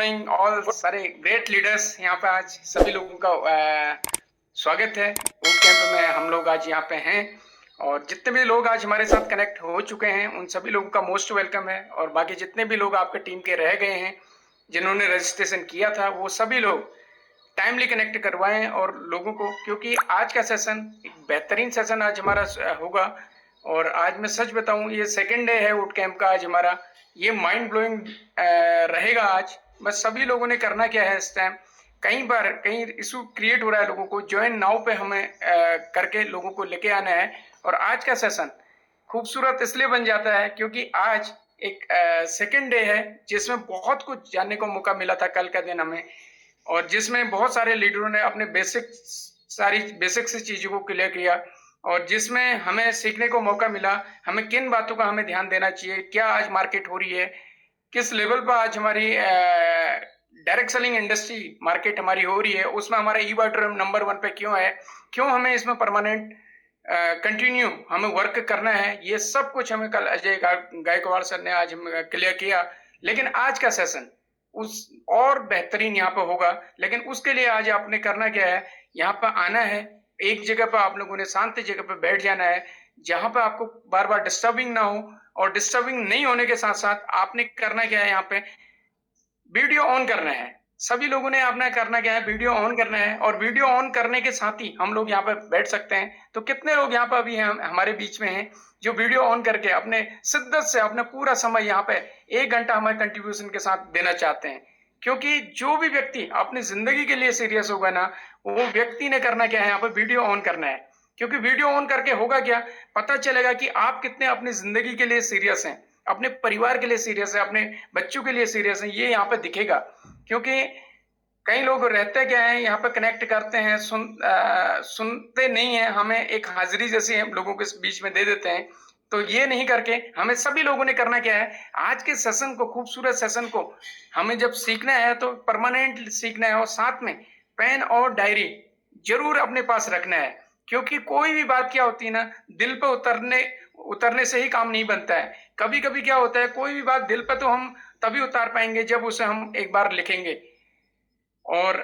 Morning all सारे great leaders. यहाँ पे आज सभी लोगों का स्वागत है। बूट कैंप में हम लोग आज यहाँ पे हैं और जितने भी लोग आज हमारे साथ कनेक्ट हो चुके हैं उन सभी लोगों का मोस्ट वेलकम है। और बाकी जितने भी लोग आपके टीम के रह गए हैं जिन्होंने रजिस्ट्रेशन किया था वो सभी लोग टाइमली कनेक्ट करवाएं और लोगों को, क्योंकि आज का सेशन एक बेहतरीन सेशन आज हमारा होगा। और आज मैं सच बताऊं, ये सेकेंड डे है बूट कैंप का आज हमारा। ये माइंड ब्लोइंग रहेगा आज। बस सभी लोगों ने करना क्या है, इस टाइम कई इशू क्रिएट हो रहा है, लोगों को ज्वाइन नाउ पे हमें करके लोगों को लेके आना है। और आज का सेशन खूबसूरत इसलिए बन जाता है क्योंकि आज एक सेकेंड डे है जिसमें बहुत कुछ जानने को मौका मिला था कल का दिन हमें, और जिसमें बहुत सारे लीडरों ने अपने सारी बेसिक सी चीजों को क्लियर किया और जिसमें हमें सीखने को मौका मिला हमें किन बातों का हमें ध्यान देना चाहिए, क्या आज मार्केट हो रही है, किस लेवल पर आज हमारी डायरेक्ट सेलिंग इंडस्ट्री मार्केट हमारी हो रही है, उसमें हमारा ई बायोट्रम नंबर 1 पे क्यों है, क्यों हमें इसमें परमानेंट कंटिन्यू हमें वर्क करना है। ये सब कुछ हमें कल अजय गायकवाड़ सर ने आज क्लियर किया। लेकिन आज का सेशन उस और बेहतरीन यहाँ पे होगा। लेकिन उसके लिए आज आपने करना क्या है, यहाँ पे आना है, एक जगह पर आप लोगों ने शांत जगह पे बैठ जाना है जहां पे आपको बार बार डिस्टर्बिंग ना हो। और डिस्टर्बिंग नहीं होने के साथ साथ आपने करना क्या है, यहाँ पे वीडियो ऑन करना है। सभी लोगों ने अपना करना क्या है, वीडियो ऑन करना है। और वीडियो ऑन करने के साथ ही हम लोग यहाँ पे बैठ सकते हैं। तो कितने लोग यहाँ पे अभी हमारे बीच में हैं जो वीडियो ऑन करके अपने शिद्दत से अपना पूरा समय यहाँ पे 1 घंटा हमारे कंट्रीब्यूशन के साथ देना चाहते हैं। क्योंकि जो भी व्यक्ति अपनी जिंदगी के लिए सीरियस होगा ना, वो व्यक्ति ने करना क्या है, यहाँ पे वीडियो ऑन करना है। क्योंकि वीडियो ऑन करके होगा क्या, पता चलेगा कि आप कितने अपनी जिंदगी के लिए सीरियस हैं, अपने परिवार के लिए सीरियस है, अपने बच्चों के लिए सीरियस है, ये यहाँ पे दिखेगा। क्योंकि कई लोग रहते क्या है, यहाँ पे कनेक्ट करते हैं, सुनते नहीं है, हमें एक हाजिरी जैसी हम लोगों के बीच में दे देते हैं। तो ये नहीं करके हमें सभी लोगों ने करना क्या है, आज के सेशन को, खूबसूरत सेशन को हमें जब सीखना है तो परमानेंट सीखना है। और साथ में पेन और डायरी जरूर अपने पास रखना है। क्योंकि कोई भी बात क्या होती है ना, दिल पे उतरने से ही काम नहीं बनता है। कभी कभी क्या होता है, कोई भी बात दिल पे तो हम तभी उतार पाएंगे जब उसे हम एक बार लिखेंगे। और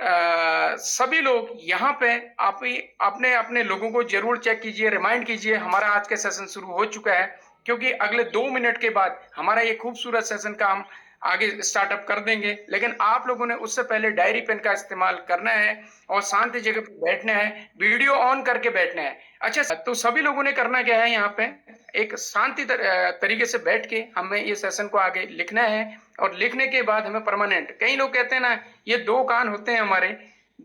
सभी लोग यहाँ पे आप अपने अपने लोगों को जरूर चेक कीजिए, रिमाइंड कीजिए हमारा आज का सेशन शुरू हो चुका है। क्योंकि अगले 2 मिनट के बाद हमारा ये खूबसूरत सेशन का हम आगे स्टार्टअप कर देंगे। लेकिन आप लोगों ने उससे पहले डायरी पेन का इस्तेमाल करना है और शांति जगह पे बैठना है, वीडियो ऑन करके बैठना है। अच्छा, तो सभी लोगों ने करना क्या है, यहाँ पे एक शांति तरीके से बैठ के हमें ये सेशन को आगे लिखना है। और लिखने के बाद हमें परमानेंट, कई लोग कहते हैं ना, ये 2 कान होते हैं हमारे,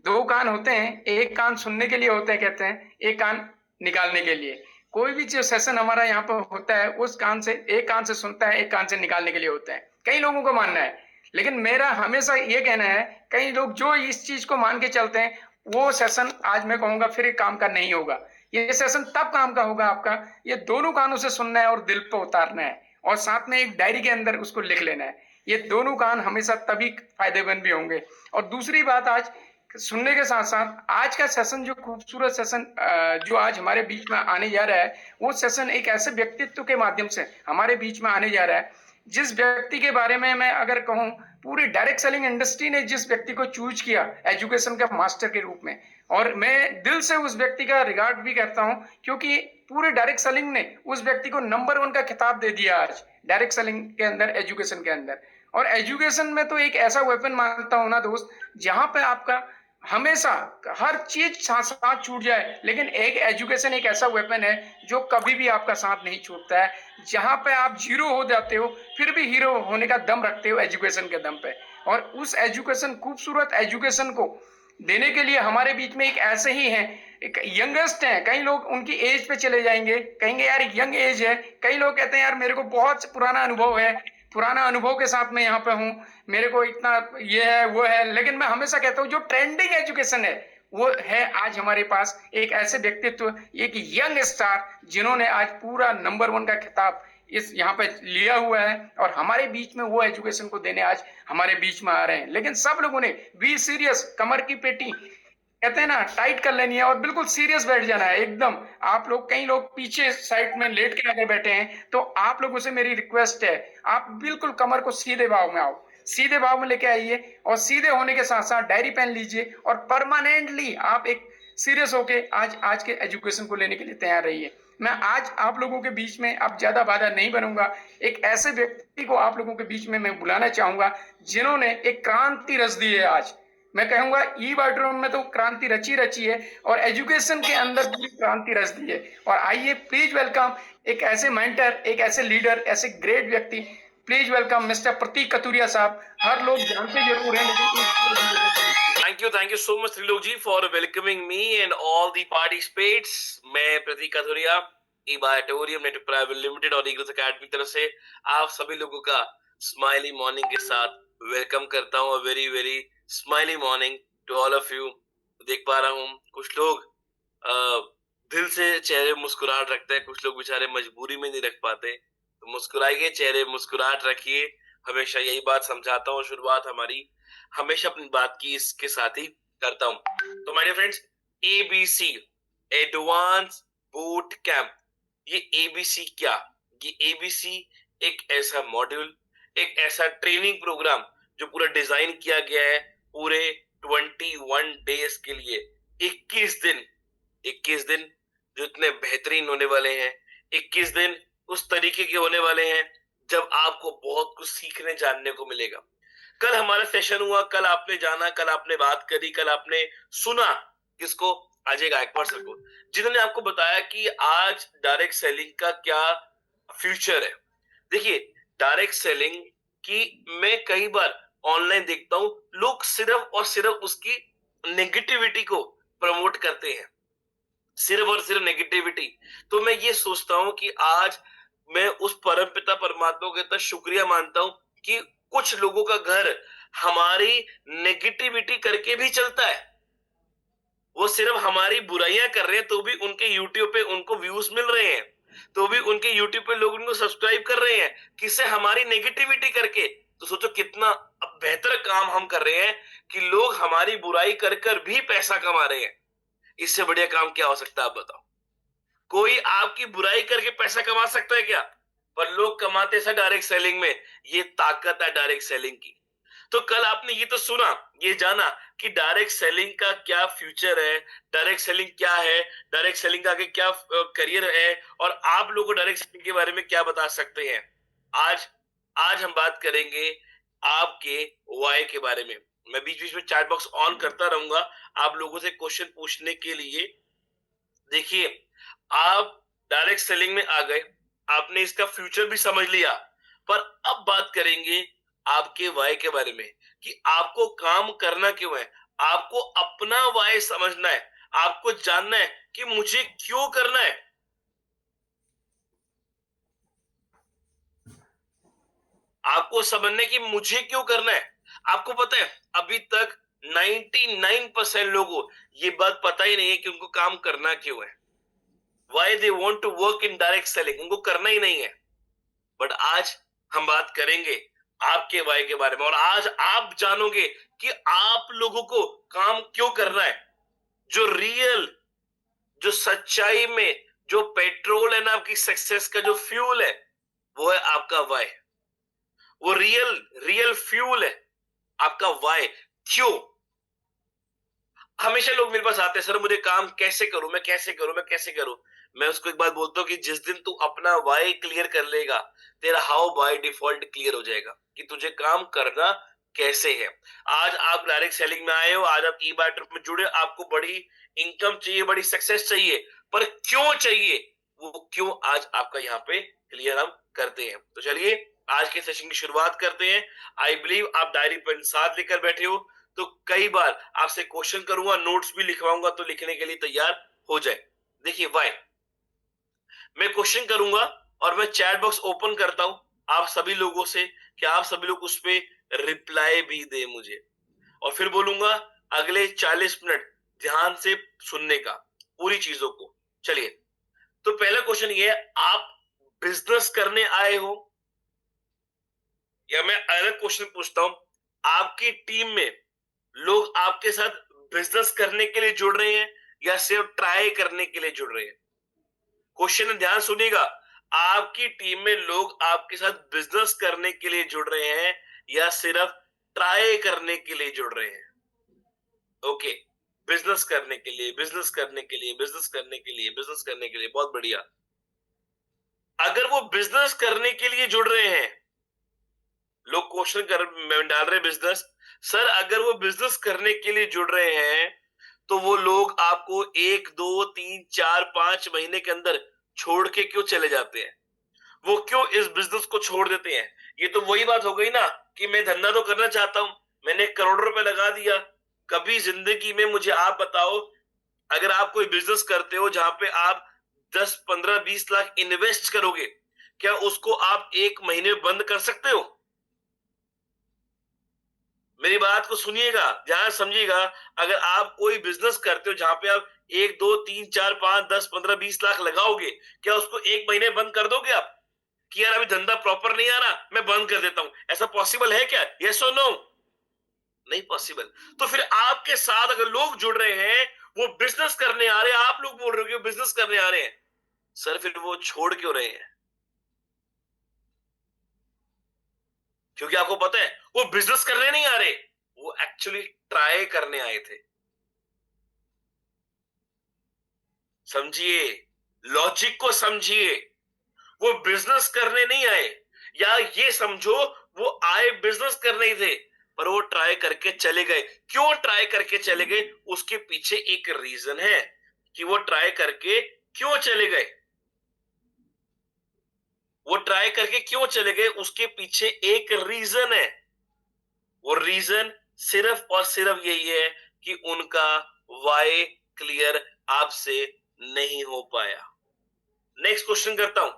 2 कान होते हैं, एक कान सुनने के लिए होते हैं कहते हैं, एक कान निकालने के लिए। कोई भी जो सेशन हमारा यहाँ पर होता है उस कान से, एक कान से सुनता है, एक कान से निकालने के लिए होता है, कई लोगों को मानना है। लेकिन मेरा हमेशा ये कहना है, कई लोग जो इस चीज को मान के चलते हैं वो सेशन आज मैं कहूंगा फिर काम का नहीं होगा। ये सेशन तब काम का होगा आपका, ये दोनों कानों से सुनना है और दिल पे उतारना है और साथ में एक डायरी के अंदर उसको लिख लेना है। ये दोनों कान हमेशा तभी फायदेमंद भी होंगे। और दूसरी बात, आज सुनने के साथ साथ आज का सेशन, जो खूबसूरत सेशन जो आज हमारे बीच में आने जा रहा है, वो सेशन एक ऐसे व्यक्तित्व के माध्यम से हमारे बीच में आने जा रहा है जिस व्यक्ति के बारे में मैं अगर कहूं, पूरी डायरेक्ट सेलिंग इंडस्ट्री ने जिस व्यक्ति को चूज किया एजुकेशन का मास्टर के रूप में, और मैं दिल से उस व्यक्ति का रिगार्ड भी करता हूं। क्योंकि पूरे डायरेक्ट सेलिंग ने उस व्यक्ति को नंबर 1 का खिताब दे दिया आज डायरेक्ट सेलिंग के अंदर, एजुकेशन के अंदर। और एजुकेशन में तो एक ऐसा वेपन मानता हूं ना दोस्त, जहां पे आपका हमेशा हर चीज साथ साथ छूट जाए, लेकिन एक एजुकेशन एक ऐसा वेपन है जो कभी भी आपका साथ नहीं छूटता है। जहां पे आप जीरो हो जाते हो फिर भी हीरो होने का दम रखते हो एजुकेशन के दम पे। और उस एजुकेशन, खूबसूरत एजुकेशन को देने के लिए हमारे बीच में एक ऐसे ही हैं, एक यंगेस्ट हैं। कई लोग उनकी एज पे चले जाएंगे, कहेंगे यार यंग एज है। कई लोग कहते हैं यार मेरे को बहुत पुराना अनुभव है, पुराना अनुभव के साथ मैं यहाँ पे हूँ, मेरे को इतना ये है वो है। लेकिन मैं हमेशा कहता हूँ जो ट्रेंडिंग एजुकेशन है वो है आज हमारे पास एक ऐसे व्यक्तित्व, एक यंग स्टार जिन्होंने आज पूरा नंबर 1 का खिताब इस यहाँ पे लिया हुआ है। और हमारे बीच में वो एजुकेशन को देने आज हमारे बीच में आ रहे हैं। लेकिन सब लोगों ने बी सीरियस, कमर की पेटी कहते हैं ना टाइट कर लेनी है और बिल्कुल सीरियस बैठ जाना है एकदम। आप लोग, कई लोग पीछे साइड में लेट के आगे बैठे हैं, तो आप लोगों से मेरी रिक्वेस्ट है, आप बिल्कुल कमर को सीधे भाव में आओ। सीधे भाव में लेके आइए, और सीधे होने के साथ साथ डायरी पेन लीजिए और परमानेंटली आप एक सीरियस होके आज के एजुकेशन को लेने के लिए तैयार रहिए। मैं आज आप लोगों के बीच में अब ज्यादा बाधा नहीं बनूंगा। एक ऐसे व्यक्ति को आप लोगों के बीच में मैं बुलाना चाहूंगा जिन्होंने एक क्रांति रच दी है। आज मैं कहूंगा ई बायोड्रोन में तो क्रांति रची रची है, और एजुकेशन के अंदर भी क्रांति रच दी है। और आइए प्लीज वेलकम एक ऐसे मेंटर, एक ऐसे लीडर, ऐसे ग्रेट व्यक्ति। प्लीज वेलकम मिस्टर प्रतीक कथुरिया साहब। हर लोग जानते जरूर हैं, लेकिन Thank you so much Trilok ji for welcoming me and all the participants। मैं प्रतीक कथुरिया ई-बायोटोरियम नेटवर्क प्राइवेट लिमिटेड और ईगल्स अकेडमी की तरफ से आप सभी लोगों का स्माइली मॉर्निंग के साथ वेलकम करता हूँ। Very very smiley morning to all of you. देख पा रहा हूँ कुछ लोग दिल से चेहरे मुस्कुराहट रखते हैं, कुछ लोग बेचारे मजबूरी में नहीं रख पाते। तो मुस्कुराइए, चेहरे मुस्कुराहट रखिए। हमेशा यही बात समझाता हूँ, शुरुआत हमारी हमेशा अपनी बात की इसके साथ ही करता हूं। तो my dear friends, ABC advance boot camp, ये एबीसी क्या? ये एबीसी एक ऐसा मॉड्यूल, एक ऐसा ट्रेनिंग प्रोग्राम जो पूरा डिजाइन किया गया है पूरे 21 डेज के लिए। 21 दिन जो इतने बेहतरीन होने वाले हैं। 21 दिन उस तरीके के होने वाले हैं जब आपको बहुत कुछ सीखने जानने को मिलेगा। कल हमारा सेशन हुआ, कल आपने जाना, कल आपने बात करी, कल आपने सुना किसको? अजय गायकवाड़ सर को, जिन्होंने आपको बताया कि आज डायरेक्ट सेलिंग का क्या फ्यूचर है। देखिए, डायरेक्ट सेलिंग की मैं कई बार ऑनलाइन देखता हूं, लोग सिर्फ और सिर्फ उसकी नेगेटिविटी को प्रमोट करते हैं, सिर्फ और सिर्फ नेगेटिविटी। तो मैं ये सोचता हूं कि आज मैं उस परमपिता परमात्मा का इतना शुक्रिया मानता हूं कि कुछ लोगों का घर हमारी नेगेटिविटी करके भी चलता है। वो सिर्फ हमारी बुराइयां कर रहे हैं तो भी उनके यूट्यूब पे उनको व्यूज मिल रहे हैं, तो भी उनके यूट्यूब पे लोग उनको सब्सक्राइब कर रहे हैं, किससे? हमारी नेगेटिविटी करके। तो सोचो कितना बेहतर काम हम कर रहे हैं कि लोग हमारी बुराई कर कर भी पैसा कमा रहे हैं। इससे बढ़िया काम क्या हो सकता है, आप बताओ? कोई आपकी बुराई करके पैसा कमा सकता है क्या? पर लोग कमाते हैं डायरेक्ट सेलिंग में। ये ताकत है डायरेक्ट सेलिंग की। तो कल आपने ये तो सुना, ये जाना कि डायरेक्ट सेलिंग का क्या फ्यूचर है, डायरेक्ट सेलिंग क्या है, डायरेक्ट सेलिंग का आगे क्या करियर है, और आप लोगों को डायरेक्ट सेलिंग के बारे में क्या बता सकते हैं। आज आज हम बात करेंगे आपके वाई के बारे में। मैं बीच बीच में चैट बॉक्स ऑन करता रहूंगा आप लोगों से क्वेश्चन पूछने के लिए। देखिए, आप डायरेक्ट सेलिंग में आ गए, आपने इसका फ्यूचर भी समझ लिया, पर अब बात करेंगे आपके वाई के बारे में कि आपको काम करना क्यों है। आपको अपना वाई समझना है, आपको जानना है कि मुझे क्यों करना है। आपको समझना है कि मुझे क्यों करना है। आपको पता है अभी तक 99% लोगों को ये बात पता ही नहीं है कि उनको काम करना क्यों है। Why they want to work in direct selling, उनको करना ही नहीं है। बट आज हम बात करेंगे आपके वाई के बारे में, और आज आप जानोगे कि आप लोगों को काम क्यों करना है। जो रियल, जो सच्चाई में जो पेट्रोल है ना आपकी सक्सेस का, जो फ्यूल है, वो है आपका वाई। वो रियल फ्यूल है आपका वाई। क्यों? हमेशा लोग मेरे पास आते हैं, सर मुझे काम कैसे करूं, मैं कैसे करूं, मैं कैसे करूं। मैं उसको एक बात बोलता हूं कि जिस दिन तू अपना वाई क्लियर कर लेगा, तेरा हाउ बाय डिफॉल्ट क्लियर हो जाएगा कि तुझे काम करना कैसे है। आज आप डायरेक्ट सेलिंग में आए हो, आज आप ई बायोट्रिप में जुड़े, आपको बड़ी इनकम चाहिए, बड़ी सक्सेस चाहिए, पर क्यों चाहिए, वो क्यों आज आपका यहाँ पे क्लियर हम करते हैं। तो चलिए आज के सेशन की शुरुआत करते हैं। आई बिलीव आप डायरी पेन साथ लेकर बैठे हो, तो कई बार आपसे क्वेश्चन करूंगा, नोट्स भी लिखवाऊंगा, तो लिखने के लिए तैयार हो जाए। देखिए वाई, मैं क्वेश्चन करूंगा और मैं चैट बॉक्स ओपन करता हूं आप सभी लोगों से कि आप सभी लोग उस पर रिप्लाई भी दे मुझे, और फिर बोलूंगा अगले 40 मिनट ध्यान से सुनने का पूरी चीजों को। चलिए, तो पहला क्वेश्चन ये है, आप बिजनेस करने आए हो, या मैं अलग क्वेश्चन पूछता हूं, आपकी टीम में लोग आपके साथ बिजनेस करने के लिए जुड़ रहे हैं या सिर्फ ट्राई करने के लिए जुड़ रहे हैं? क्वेश्चन ध्यान सुनिएगा, आपकी टीम में लोग आपके साथ बिजनेस करने के लिए जुड़ रहे हैं या सिर्फ ट्राई करने के लिए जुड़ रहे हैं? ओके, बिजनेस करने के लिए, बिजनेस करने के लिए, बिजनेस करने के लिए, बिजनेस करने के लिए, बहुत बढ़िया। अगर वो बिजनेस करने के लिए जुड़ रहे हैं, लोग क्वेश्चन डाल रहे बिजनेस, सर अगर वो बिजनेस करने के लिए जुड़ रहे हैं तो वो लोग आपको 1 2 3 4 5 महीने के अंदर छोड़ के क्यों चले जाते हैं? वो क्यों इस बिजनेस को छोड़ देते हैं? ये तो वही बात हो गई ना कि मैं धंधा तो करना चाहता हूं, मैंने करोड़ों रुपए लगा दिया, कभी जिंदगी में मुझे आप बताओ, अगर आप कोई बिजनेस करते हो जहां पे आप 10 15 20 लाख इन्वेस्ट करोगे, क्या उसको आप 1 महीने में बंद कर सकते हो? मेरी बात को सुनिएगा, ध्यान समझिएगा। अगर आप कोई बिजनेस करते हो जहां पे आप 1 2 3 4 5 10 15 20 लाख लगाओगे, क्या उसको 1 महीने बंद कर दोगे आप कि यार अभी धंधा प्रॉपर नहीं आ रहा, मैं बंद कर देता हूं? ऐसा पॉसिबल है क्या? यस और नो? नहीं पॉसिबल। तो फिर आपके साथ अगर लोग जुड़ रहे हैं, वो बिजनेस करने आ रहे हैं, आप लोग बोल रहे हो कि वो बिजनेस करने आ रहे हैं, सर फिर वो छोड़ क्यों रहे हैं? क्योंकि आपको पता है वो बिजनेस करने नहीं आ रहे, वो एक्चुअली ट्राई करने आए थे। समझिए, लॉजिक को समझिए। वो बिजनेस करने नहीं आए, या ये समझो वो आए बिजनेस करने ही थे, पर वो ट्राई करके चले गए। क्यों ट्राई करके चले गए? उसके पीछे एक रीजन है कि वो ट्राई करके क्यों चले गए। वो ट्राई करके क्यों चले गए, उसके पीछे एक रीजन है। वो रीजन सिर्फ और सिर्फ यही है कि उनका वाई क्लियर आपसे नहीं हो पाया। नेक्स्ट क्वेश्चन करता हूं।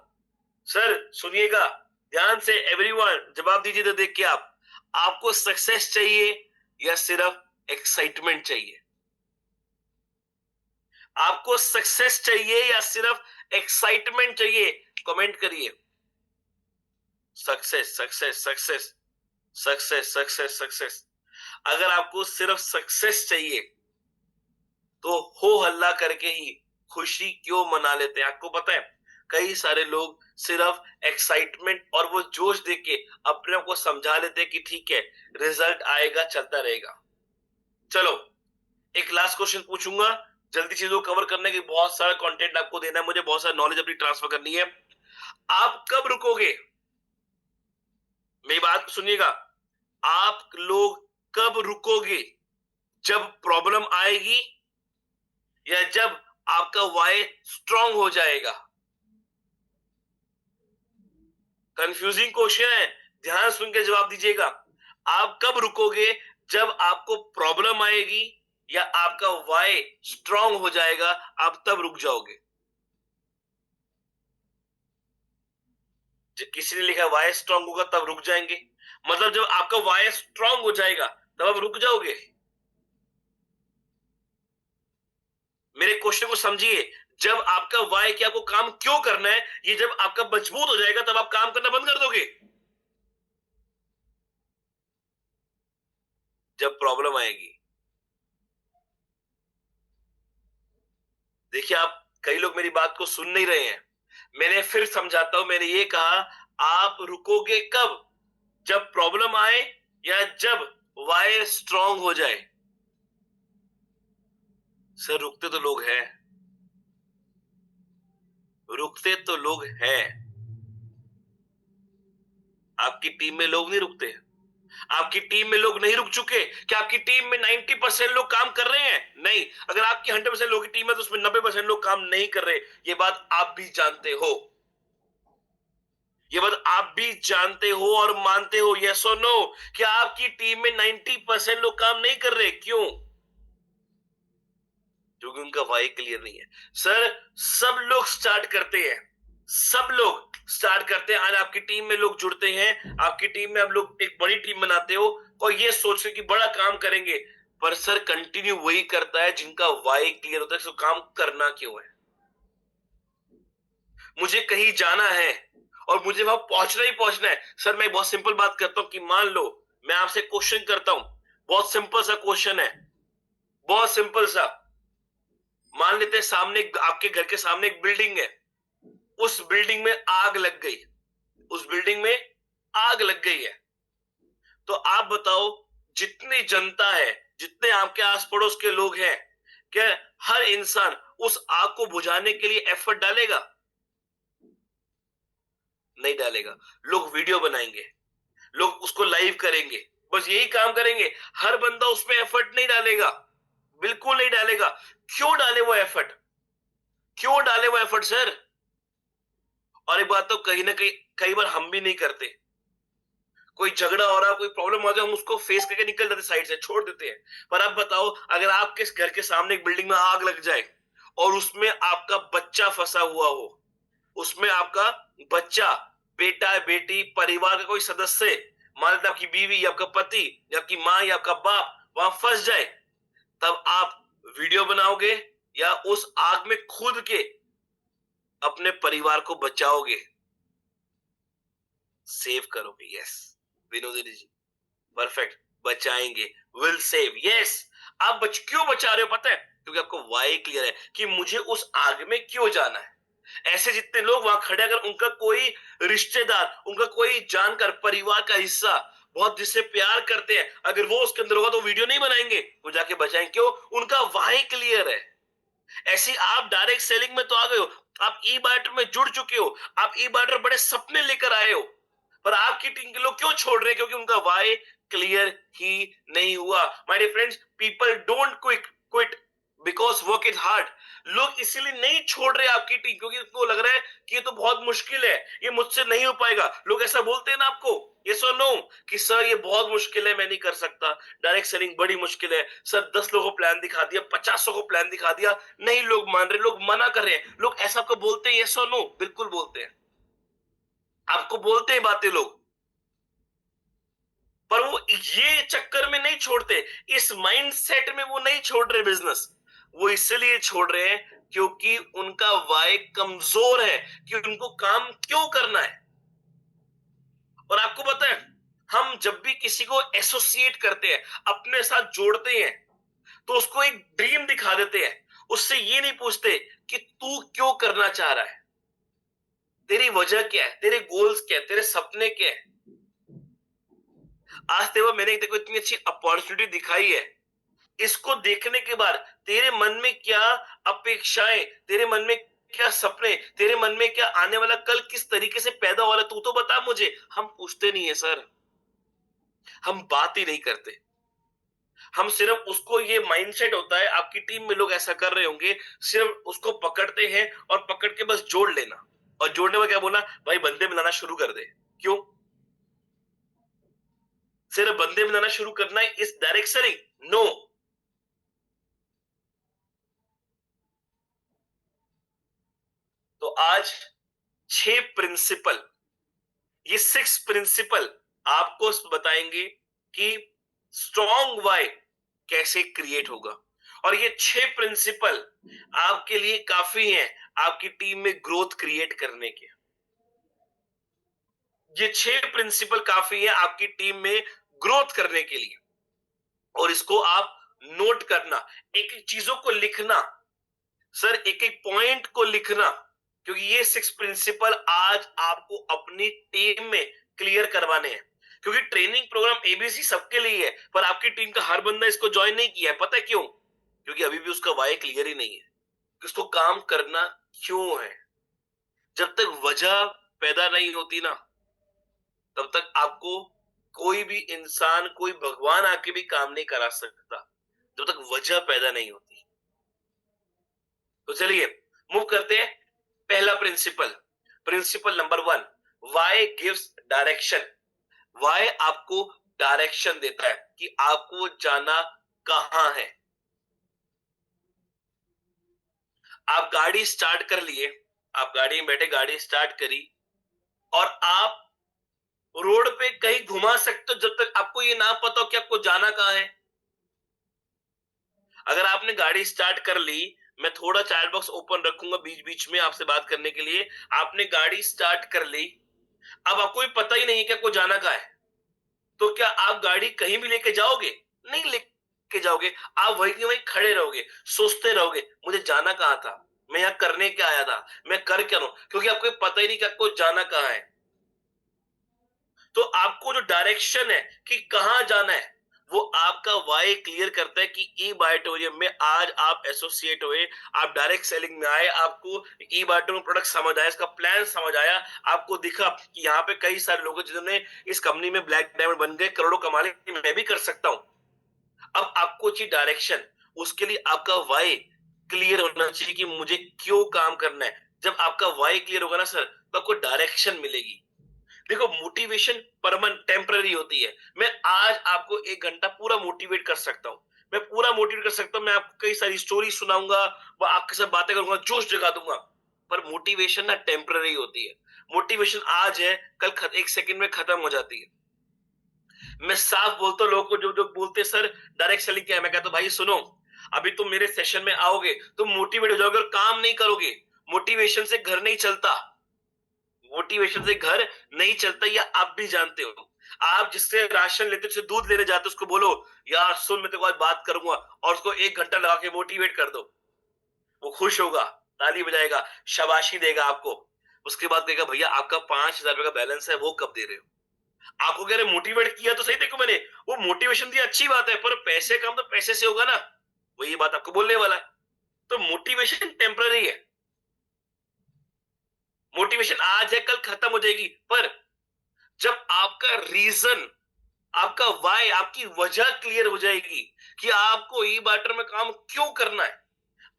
सर सुनिएगा ध्यान से, एवरीवन जवाब दीजिए तो देख के आपको सक्सेस चाहिए या सिर्फ एक्साइटमेंट चाहिए? आपको सक्सेस चाहिए या सिर्फ एक्साइटमेंट चाहिए? कमेंट करिए। Success success success success success success. अगर आपको सिर्फ सक्सेस चाहिए तो हो हल्ला करके ही खुशी क्यों मना लेते हैं? आपको पता है कई सारे लोग सिर्फ एक्साइटमेंट और वो जोश देख के अपने आप को समझा लेते हैं कि ठीक है रिजल्ट आएगा, चलता रहेगा। चलो एक लास्ट क्वेश्चन पूछूंगा, जल्दी चीजों को कवर करने के, बहुत सारा कंटेंट आपको देना है मुझे, बहुत सारा नॉलेज अपनी ट्रांसफर करनी है। आप कब रुकोगे? मेरी बात सुनिएगा, आप लोग कब रुकोगे? जब प्रॉब्लम आएगी या जब आपका वाई स्ट्रांग हो जाएगा? कंफ्यूजिंग क्वेश्चन है, ध्यान सुन के जवाब दीजिएगा। आप कब रुकोगे? जब आपको प्रॉब्लम आएगी या आपका वाई स्ट्रांग हो जाएगा, आप तब रुक जाओगे? जब किसी ने लिखा वाई स्ट्रांग होगा तब रुक जाएंगे, मतलब जब आपका वाई स्ट्रांग हो जाएगा तब आप रुक जाओगे? मेरे क्वेश्चन को समझिए, जब आपका वाई कि आपको काम क्यों करना है, ये जब आपका मजबूत हो जाएगा तब आप काम करना बंद कर दोगे? जब प्रॉब्लम आएगी। देखिए आप कई लोग मेरी बात को सुन नहीं रहे हैं, मैंने फिर समझाता हूं। मैंने ये कहा आप रुकोगे कब? जब प्रॉब्लम आए या जब वाई स्ट्रांग हो जाए? सर रुकते तो लोग हैं, रुकते तो लोग हैं। आपकी टीम में लोग नहीं रुकते? आपकी टीम में लोग नहीं रुक चुके? क्या आपकी टीम में 90% लोग काम कर रहे हैं? नहीं। अगर आपकी 100% लोगों की टीम है तो उसमें 90% लोग काम नहीं कर रहे, ये बात आप भी जानते हो। ये बात आप भी जानते हो और मानते हो, यस और नो? क्या आपकी टीम में 90% लोग काम नहीं कर रहे? क्यों? क्योंकि उनका वाई क्लियर नहीं है। सर सब लोग स्टार्ट करते हैं, सब लोग स्टार्ट करते हैं। आज आपकी टीम में लोग जुड़ते हैं, आपकी टीम में आप लोग एक बड़ी टीम बनाते हो और ये सोच के कि बड़ा काम करेंगे, पर सर कंटिन्यू वही करता है जिनका वाई क्लियर होता है। तो काम करना क्यों है? मुझे कहीं जाना है और मुझे वहां पहुंचना ही पहुंचना है। सर मैं बहुत सिंपल बात करता हूं कि मान लो मैं आपसे क्वेश्चन करता हूं, बहुत सिंपल सा क्वेश्चन है, बहुत सिंपल सा। मान लेते हैं सामने आपके घर के सामने एक बिल्डिंग है, उस बिल्डिंग में आग लग गई, उस बिल्डिंग में आग लग गई है। तो आप बताओ, जितनी जनता है, जितने आपके आस पड़ोस के लोग हैं, क्या हर इंसान उस आग को बुझाने के लिए एफर्ट डालेगा? नहीं डालेगा। लोग वीडियो बनाएंगे, लोग उसको लाइव करेंगे, बस यही काम करेंगे। हर बंदा उसमें एफर्ट नहीं डालेगा, बिल्कुल नहीं डालेगा। क्यों डाले वो एफर्ट? क्यों डाले वो एफर्ट सर? और एक बात तो कहीं ना कहीं कई बार हम भी नहीं करते। कोई झगड़ा हो रहा है, कोई प्रॉब्लम हो जाए, हम उसको फेस करके निकल जाते, साइड से छोड़ देते हैं। पर आप बताओ, अगर आपके घर के सामने एक बिल्डिंग में आग लग जाए और उसमें आपका बच्चा फंसा हुआ हो, उसमें आपका बच्चा, बेटा बेटी, परिवार का कोई सदस्य, मान लीजिए आपकी बीवी या आपका पति या आपकी माँ या आपका बाप वहां फंस जाए, तब आप वीडियो बनाओगे या उस आग में कूद के अपने परिवार को बचाओगे, सेव करोगे? यस विनोदिनी जी, परफेक्ट, बचाएंगे, विल सेव, यस। आप क्यों बचा रहे हो पता है? क्योंकि आपको वाई क्लियर है कि मुझे उस आग में क्यों जाना है। ऐसे जितने लोग वहां खड़े, अगर उनका कोई रिश्तेदार, उनका कोई जानकार, परिवार का हिस्सा, बहुत जिससे प्यार करते हैं, अगर वो उसके अंदर होगा तो वीडियो नहीं बनाएंगे, वो जाके बचाएंगे। क्यों? उनका वाई क्लियर है। ऐसे आप डायरेक्ट सेलिंग में तो आ गए हो, आप ई बाइटर में जुड़ चुके हो, आप ई बाइटर बड़े सपने लेकर आए हो, पर आपकी टीम के लोग क्यों छोड़ रहे हैं? क्योंकि उनका वाई क्लियर ही नहीं हुआ। My dear friends, people don't quit because work is hard. लोग इसीलिए नहीं छोड़ रहे आपकी टीम, क्योंकि उनको लग रहा है कि ये तो बहुत मुश्किल है, ये मुझसे नहीं हो पाएगा। लोग ऐसा बोलते हैं ना आपको, यस और नो, कि सर ये बहुत मुश्किल है, मैं नहीं कर सकता, डायरेक्ट सेलिंग बड़ी मुश्किल है सर। 10 लोगों को प्लान दिखा दिया, 50 को प्लान दिखा दिया, नहीं लोग मान रहे, लोग मना कर रहे हैं। लोग ऐसा आपको बोलते हैं, यस और नो? बिल्कुल बोलते हैं, आपको बोलते हैं बातें लोग, पर वो ये चक्कर में नहीं छोड़ते, इस माइंडसेट में वो नहीं छोड़ रहे बिजनेस। वो इसलिए छोड़ रहे हैं क्योंकि उनका वाई कमजोर है, कि उनको काम क्यों करना है। और आपको पता है, हम जब भी किसी को एसोसिएट करते हैं, अपने साथ जोड़ते हैं, तो उसको एक ड्रीम दिखा देते हैं, उससे ये नहीं पूछते कि तू क्यों करना चाह रहा है, तेरी वजह क्या है, तेरे गोल्स क्या है, तेरे सपने क्या है। आज देखो, मैंने देखो इतनी अच्छी अपॉर्चुनिटी दिखाई है, इसको देखने के बाद तेरे मन में क्या अपेक्षाएं, तेरे मन में क्या सपने, तेरे मन में क्या आने वाला कल किस तरीके से पैदा हो रहा है, तू तो बता मुझे। हम पूछते नहीं है सर, हम बात ही नहीं करते। हम सिर्फ उसको, ये माइंडसेट होता है, आपकी टीम में लोग ऐसा कर रहे होंगे, सिर्फ उसको पकड़ते हैं और पकड़ के बस जोड़ लेना। और जोड़ने में क्या बोला, भाई बंदे मिलाना शुरू कर दे। क्यों? सिर्फ बंदे मिलाना शुरू करना है इस डायरेक्शन? नो। तो आज 6 प्रिंसिपल, ये 6 प्रिंसिपल आपको बताएंगे कि स्ट्रॉन्ग वाई कैसे क्रिएट होगा। और ये 6 प्रिंसिपल आपके लिए काफी हैं आपकी टीम में ग्रोथ क्रिएट करने के। ये 6 प्रिंसिपल काफी है आपकी टीम में ग्रोथ करने के लिए। और इसको आप नोट करना, एक एक चीजों को लिखना सर, एक एक पॉइंट को लिखना, क्योंकि ये 6 प्रिंसिपल आज आपको अपनी टीम में क्लियर करवाने हैं। क्योंकि ट्रेनिंग प्रोग्राम एबीसी सबके लिए है, पर आपकी टीम का हर बंदा इसको ज्वाइन नहीं किया है। पता है क्यों? क्योंकि अभी भी उसका वाई क्लियर ही नहीं है कि उसको काम करना क्यों है। जब तक वजह पैदा नहीं होती ना, तब तक आपको कोई भी इंसान, कोई भगवान आके भी काम नहीं करा सकता, जब तक वजह पैदा नहीं होती। तो चलिए मूव करते हैं। पहला principle, principle number 1, why gives direction. Why आपको डायरेक्शन देता है कि आपको जाना कहां है। आप गाड़ी स्टार्ट कर लिए, आप गाड़ी में बैठे, गाड़ी स्टार्ट करी, और आप रोड पे कहीं घुमा सकते हो जब तक आपको ये ना पता हो कि आपको जाना कहां है। अगर आपने गाड़ी स्टार्ट कर ली, मैं थोड़ा चैट बॉक्स ओपन रखूंगा बीच बीच में आपसे बात करने के लिए। आपने गाड़ी स्टार्ट कर ली, अब आपको भी पता ही नहीं है कि आपको जाना कहां है, तो क्या आप गाड़ी कहीं भी लेके जाओगे? नहीं लेके जाओगे। आप वहीं के वहीं खड़े रहोगे, सोचते रहोगे मुझे जाना कहां था, मैं यहां करने क्या आया था, मैं कर क्या रहा हूं, क्योंकि आपको पता ही नहीं कि आपको जाना कहां है। तो आपको जो डायरेक्शन है कि कहां जाना है, वो आपका वाई क्लियर करता है कि ई बायोटोरियम में आज आप एसोसिएट हुए, आप डायरेक्ट सेलिंग में आए, आपको ई बायोटोरियम प्रोडक्ट समझ आया, इसका प्लान समझ आया, आपको दिखा कि यहाँ पे कई सारे लोग हैं जिन्होंने इस कंपनी में ब्लैक डायमंड बन गए, करोड़ों कमा लिए, मैं भी कर सकता हूं। अब आपको चाहिए डायरेक्शन, उसके लिए आपका वाई क्लियर होना चाहिए कि मुझे क्यों काम करना है। जब आपका वाई क्लियर होगा ना सर, तो आपको डायरेक्शन मिलेगी। देखो, मोटिवेशन परमानेंट टेम्पररी होती है। मैं आज आपको 1 घंटा पूरा मोटिवेट कर सकता हूँ, मैं पूरा मोटिवेट कर सकता हूँ, मैं आपको कई सारी स्टोरी सुनाऊंगा, वो आपके साथ बातें करूंगा, जोश जगा दूंगा। पर मोटिवेशन ना टेम्पररी होती है। मोटिवेशन आज है, कल 1 सेकंड में खत्म हो जाती है। मैं साफ बोलता हूँ लोगों को, जो जो बोलते हैं सर डायरेक्ट सेलिंग क्या है, मैं कहता हूँ भाई सुनो, अभी तुम मेरे सेशन में आओगे, तुम मोटिवेट हो जाओगे और काम नहीं करोगे। मोटिवेशन से घर नहीं चलता, मोटिवेशन से घर नहीं चलता, या आप भी जानते हो। आप जिससे राशन लेते हो, दूध लेने जाते हो, उसको बोलो यार सुन, मैं तेरे को आज बात करूंगा, और उसको 1 घंटा लगा के मोटिवेट कर दो। वो खुश होगा, ताली बजाएगा, शाबाशी देगा आपको। उसके बाद कहेगा भैया आपका 5,000 रुपए का बैलेंस है, वो कब दे रहे हो। आपको कह रहे मोटिवेट किया तो सही, देखो मैंने वो मोटिवेशन दिया, अच्छी बात है, पर पैसे काम तो पैसे से होगा ना, वही बात आपको बोलने वाला है। तो मोटिवेशन टेम्पररी है, मोटिवेशन आज है कल खत्म हो जाएगी। पर जब आपका रीजन, आपका वाई, आपकी वजह क्लियर हो जाएगी कि आपको ई बाटर में काम क्यों करना है,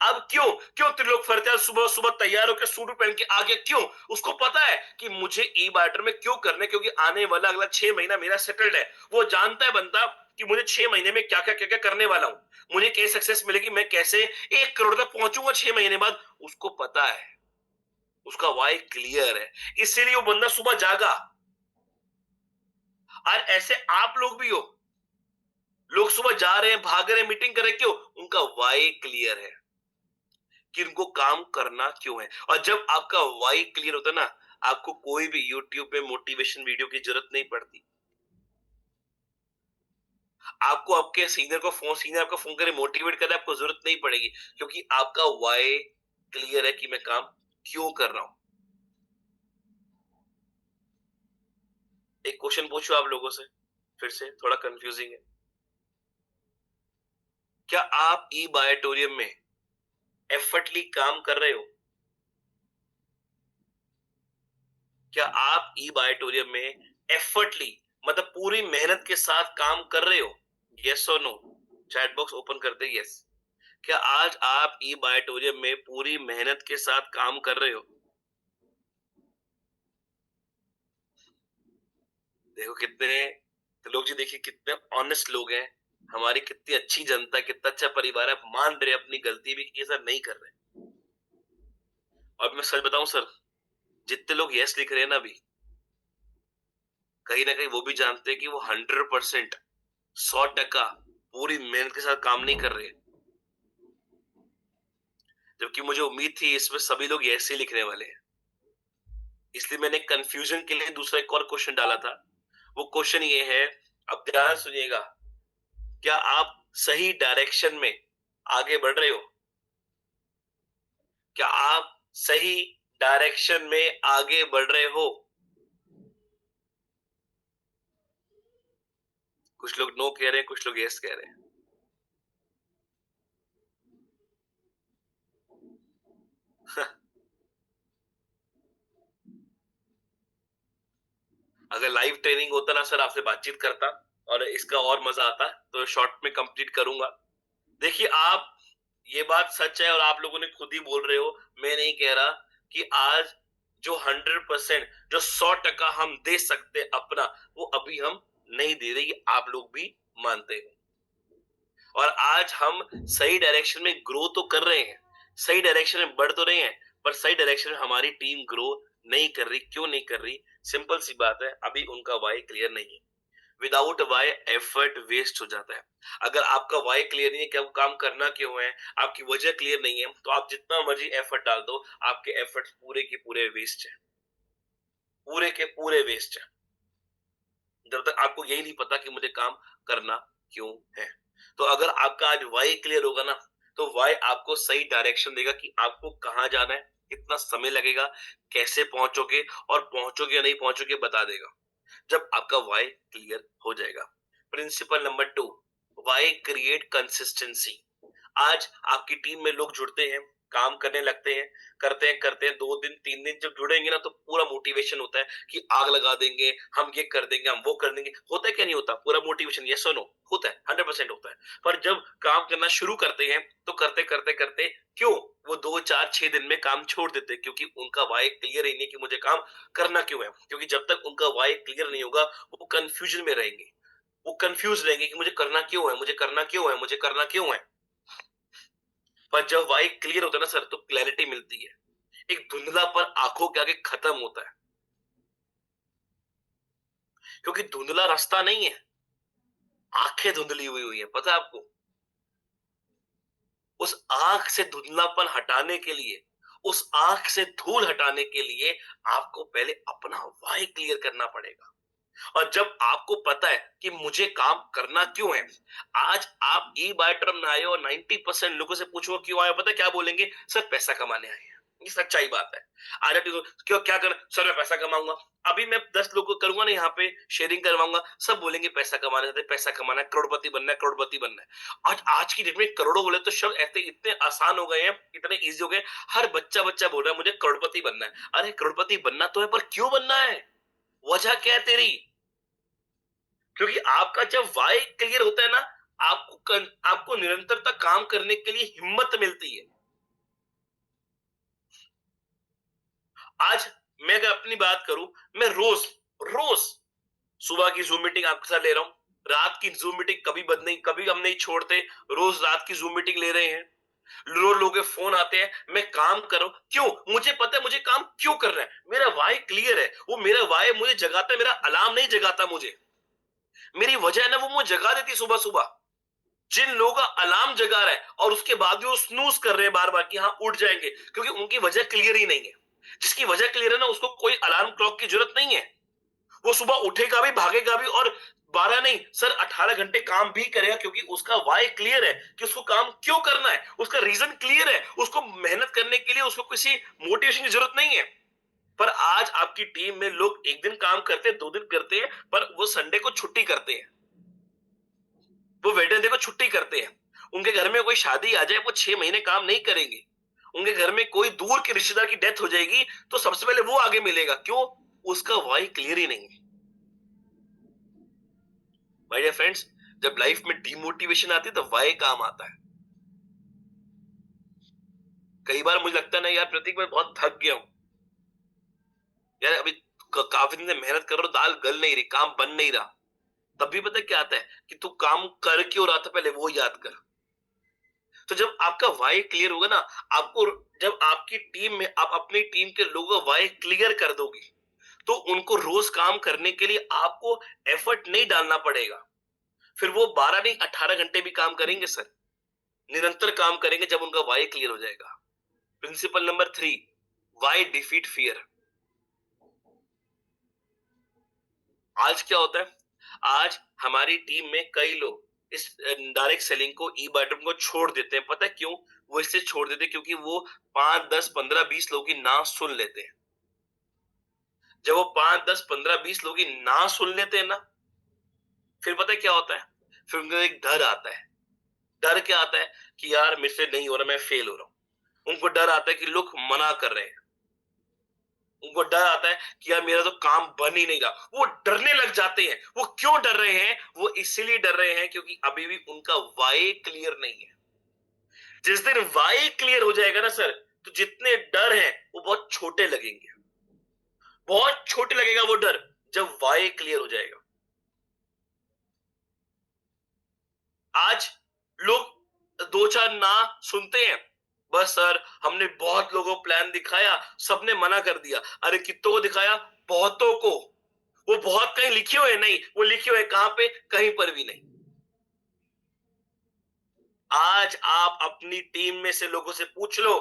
अब क्यों क्यों त्रिलोक फरतेल सुबह सुबह तैयार होकर सूट पहन के आ गया, क्यों, उसको पता है कि मुझे ई बाटर में क्यों करना है, क्योंकि आने वाला अगला 6 महीना मेरा सेटल्ड है। वो जानता है बंदा कि मुझे 6 महीने में क्या क्या क्या क्या करने वाला हूं, मुझे कैसे सक्सेस मिलेगी, मैं कैसे 1 करोड़ तक पहुंचूंगा 6 महीने बाद, उसको पता है, उसका वाई क्लियर है, इसीलिए वो बंदा सुबह जागा। और ऐसे आप लोग भी हो, लोग सुबह जा रहे हैं, भाग रहे हैं, मीटिंग कर रहे हैं, क्यों, उनका वाई क्लियर है कि उनको काम करना क्यों है। और जब आपका वाई क्लियर होता है ना, आपको कोई भी यूट्यूब पे मोटिवेशन वीडियो की जरूरत नहीं पड़ती। आपको आपके सीनियर आपका फोन करे, मोटिवेट करे, आपको जरूरत नहीं पड़ेगी, क्योंकि आपका वाई क्लियर है कि मैं काम क्यों कर रहा हूं। एक क्वेश्चन पूछो आप लोगों से, फिर से थोड़ा कंफ्यूजिंग है। क्या आप ई बायोटोरियम में एफर्टली काम कर रहे हो? क्या आप ई बायोटोरियम में एफर्टली, मतलब पूरी मेहनत के साथ काम कर रहे हो? यस और नो, चैट बॉक्स ओपन करते यस। क्या आज आप ई बायोटोरियम में पूरी मेहनत के साथ काम कर रहे हो? देखो कितने लोग जी, देखिए कितने ऑनेस्ट लोग हैं, हमारी कितनी अच्छी जनता, कितना अच्छा परिवार है, मान रहे अपनी गलती भी कि सर नहीं कर रहे। और मैं सच बताऊं सर, जितने लोग यस लिख रहे हैं ना अभी, कहीं ना कहीं वो भी जानते हैं कि वो 100%, 100% पूरी मेहनत के साथ काम नहीं कर रहे। जबकि मुझे उम्मीद थी इसमें सभी लोग यस ही लिखने वाले हैं, इसलिए मैंने कंफ्यूजन के लिए दूसरा एक और क्वेश्चन डाला था। वो क्वेश्चन ये है, अब ध्यान सुनिएगा, क्या आप सही डायरेक्शन में आगे बढ़ रहे हो? क्या आप सही डायरेक्शन में आगे बढ़ रहे हो? कुछ लोग नो कह रहे हैं, कुछ लोग यस कह रहे हैं। अगर लाइव ट्रेनिंग होता ना सर, आपसे बातचीत करता और इसका और मजा आता, तो शॉर्ट में कंप्लीट करूंगा। देखिए आप, ये बात सच है और आप लोगों ने खुद ही बोल रहे हो, मैं नहीं कह रहा, कि आज जो 100%, जो 100% हम दे सकते अपना, वो अभी हम नहीं दे रहे, ये आप लोग भी मानते हैं। और आज हम सही डायरेक्शन में ग्रो तो कर रहे हैं, सही डायरेक्शन में बढ़ तो रहे हैं, पर सही डायरेक्शन में हमारी टीम ग्रो नहीं कर रही। क्यों नहीं कर रही? सिंपल सी बात है, अभी उनका वाई क्लियर नहीं है। विदाउट वाई एफर्ट वेस्ट हो जाता है। अगर आपका वाई क्लियर नहीं है कि आपको काम करना क्यों है, आपकी वजह क्लियर नहीं है, तो आप जितना मर्जी एफर्ट डाल दो, आपके एफर्ट पूरे के पूरे वेस्ट है, पूरे के पूरे वेस्ट है, जब तक आपको यही नहीं पता कि मुझे काम करना क्यों है। तो अगर आपका आज वाई क्लियर होगा ना, तो वाई आपको सही डायरेक्शन देगा कि आपको कहां जाना है, कितना समय लगेगा, कैसे पहुंचोगे, और पहुंचोगे या नहीं पहुंचोगे बता देगा। जब आपका वाई क्लियर हो जाएगा। Principle number 2, why create consistency. आज आपकी टीम में लोग जुड़ते हैं, काम करने लगते हैं, करते हैं 2 दिन 3 दिन जब जुड़ेंगे ना तो पूरा मोटिवेशन होता है कि आग लगा देंगे, हम ये कर देंगे, हम वो कर देंगे। होता है क्या नहीं होता? पूरा मोटिवेशन, यस और नो? होता है, 100% होता है। पर जब काम करना शुरू करते हैं तो करते क्यों वो 2 4 6 दिन में काम छोड़ देते हैं? क्योंकि उनका वाई क्लियर ही नहीं कि मुझे काम करना क्यों है। क्योंकि जब तक उनका वाई क्लियर नहीं होगा वो कंफ्यूजन में रहेंगे, वो कंफ्यूज रहेंगे कि मुझे करना क्यों है, मुझे करना क्यों है, मुझे करना क्यों है। पर जब वाई क्लियर होता है ना सर तो क्लैरिटी मिलती है, एक धुंधलापन आंखों के आगे खत्म होता है। क्योंकि धुंधला रास्ता नहीं है, आंखें धुंधली हुई है, पता है आपको? उस आंख से धुंधलापन हटाने के लिए, उस आंख से धूल हटाने के लिए आपको पहले अपना वाई क्लियर करना पड़ेगा। और जब आपको पता है कि मुझे काम करना क्यों है, आज आप ई बाय टर्म में आए हो और 90% लोगों से पूछो क्यों आए हो, पता है क्या बोलेंगे? सर पैसा कमाने आए हैं। ये सच्चाई बात है। आज आप क्यों क्या कर, सर मैं पैसा कमाऊंगा। अभी मैं 10 लोगों को करूंगा ना यहाँ पे शेयरिंग करवाऊंगा, सब बोलेंगे पैसा कमाना चाहते, पैसा कमाना है, करोड़पति बनना है, करोड़पति बनना है। आज आज की डेट में करोड़ों बोले तो शब्द ऐसे इतने आसान हो गए हैं, इतने इजी हो गए। हर बच्चा बोल रहा है मुझे करोड़पति बनना है। अरे करोड़पति बनना तो है, पर क्यों बनना है? वजह क्या है तेरी? क्योंकि आपका जब वाई क्लियर होता है ना, आपको निरंतरता काम करने के लिए हिम्मत मिलती है। आज मैं अगर अपनी बात करूं, मैं रोज रोज सुबह की जूम मीटिंग आपके साथ ले रहा हूं, रात की जूम मीटिंग कभी बंद नहीं, कभी हम नहीं छोड़ते, रोज रात की जूम मीटिंग ले रहे हैं। रोज लोगों के फोन आते हैं, मैं काम कर रहा हूं, क्यों? मुझे पता है मुझे काम क्यों करना है, मेरा वाई क्लियर है। वो मेरा वाई मुझे जगाता है, मेरा अलार्म नहीं जगाता मुझे। मेरी वजह है ना वो मुझे जगा देती सुबह सुबह। जिन लोगों का अलार्म जगा रहा है और उसके बाद भी वो स्नूज कर रहे हैं बार बार कि हाँ उठ जाएंगे, क्योंकि उनकी वजह क्लियर ही नहीं है। जिसकी वजह क्लियर है ना उसको कोई अलार्म क्लॉक की जरूरत नहीं है। वो सुबह उठेगा भी, भागेगा भी, और 12 नहीं सर 18 घंटे काम भी करेगा, क्योंकि उसका वाई क्लियर है कि उसको काम क्यों करना है, उसका रीजन क्लियर है। उसको मेहनत करने के लिए उसको किसी मोटिवेशन की जरूरत नहीं है। पर आज आपकी टीम में लोग एक दिन काम करते हैं, 2 दिन करते हैं, पर वो संडे को छुट्टी करते हैं, वो वेडनेसडे को छुट्टी करते हैं। उनके घर में कोई शादी आ जाए वो 6 महीने काम नहीं करेंगे। उनके घर में कोई दूर के रिश्तेदार की डेथ हो जाएगी तो सबसे पहले वो आगे मिलेगा। क्यों? उसका वाई क्लियर ही नहीं है। माय डियर फ्रेंड्स, जब लाइफ में डिमोटिवेशन आती है तो वाई काम आता है। कई बार मुझे लगता है ना यार प्रतीक मैं बहुत थक गया हूं यार, अभी काफी दिन से मेहनत कर रहा हूं, दाल गल नहीं रही, काम बन नहीं रहा। तब भी पता क्या आता है कि तू काम कर क्यों रहा था, पहले वो याद कर। तो जब आपका वाई क्लियर होगा ना, आपको जब आपकी टीम में आप अपनी टीम के लोगों का वाई क्लियर कर दोगे तो उनको रोज काम करने के लिए आपको एफर्ट नहीं डालना पड़ेगा। फिर वो 12 नहीं 18 घंटे भी काम करेंगे सर, निरंतर काम करेंगे जब उनका वाई क्लियर हो जाएगा। Principle number 3, why defeat fear. आज क्या होता है, आज हमारी टीम में कई लोग इस डायरेक्ट सेलिंग को, ई बटन को छोड़ देते हैं। पता है क्यों वो इससे छोड़ देते हैं? क्योंकि वो 5 10 15 20 लोगों की ना सुन लेते हैं। जब वो 5 10 15 20 लोगों की ना सुन लेते हैं ना, फिर पता है क्या होता है? फिर उनको एक डर आता है। डर क्या आता है? कि यार मेरे से नहीं हो रहा, मैं फेल हो रहा हूं। उनको डर आता है कि लोग मना कर रहे हैं। उनको डर आता है कि यार मेरा तो काम बन ही नहीं रहा। वो डरने लग जाते हैं। वो क्यों डर रहे हैं? वो इसलिए डर रहे हैं क्योंकि अभी भी उनका वाई क्लियर नहीं है। जिस दिन वाई क्लियर हो जाएगा ना सर, तो जितने डर हैं वो बहुत छोटे लगेंगे। बहुत छोटे लगेगा वो डर जब वाई क्लियर हो जाएगा। आज लोग 2 4 ना सुनते हैं, बस सर हमने बहुत लोगों को प्लान दिखाया, सबने मना कर दिया। अरे कितनों को दिखाया? बहुतों को। वो बहुत कहीं लिखे हुए नहीं, वो लिखे हुए कहां पे? कहीं पर भी नहीं। आज आप अपनी टीम में से लोगों से पूछ लो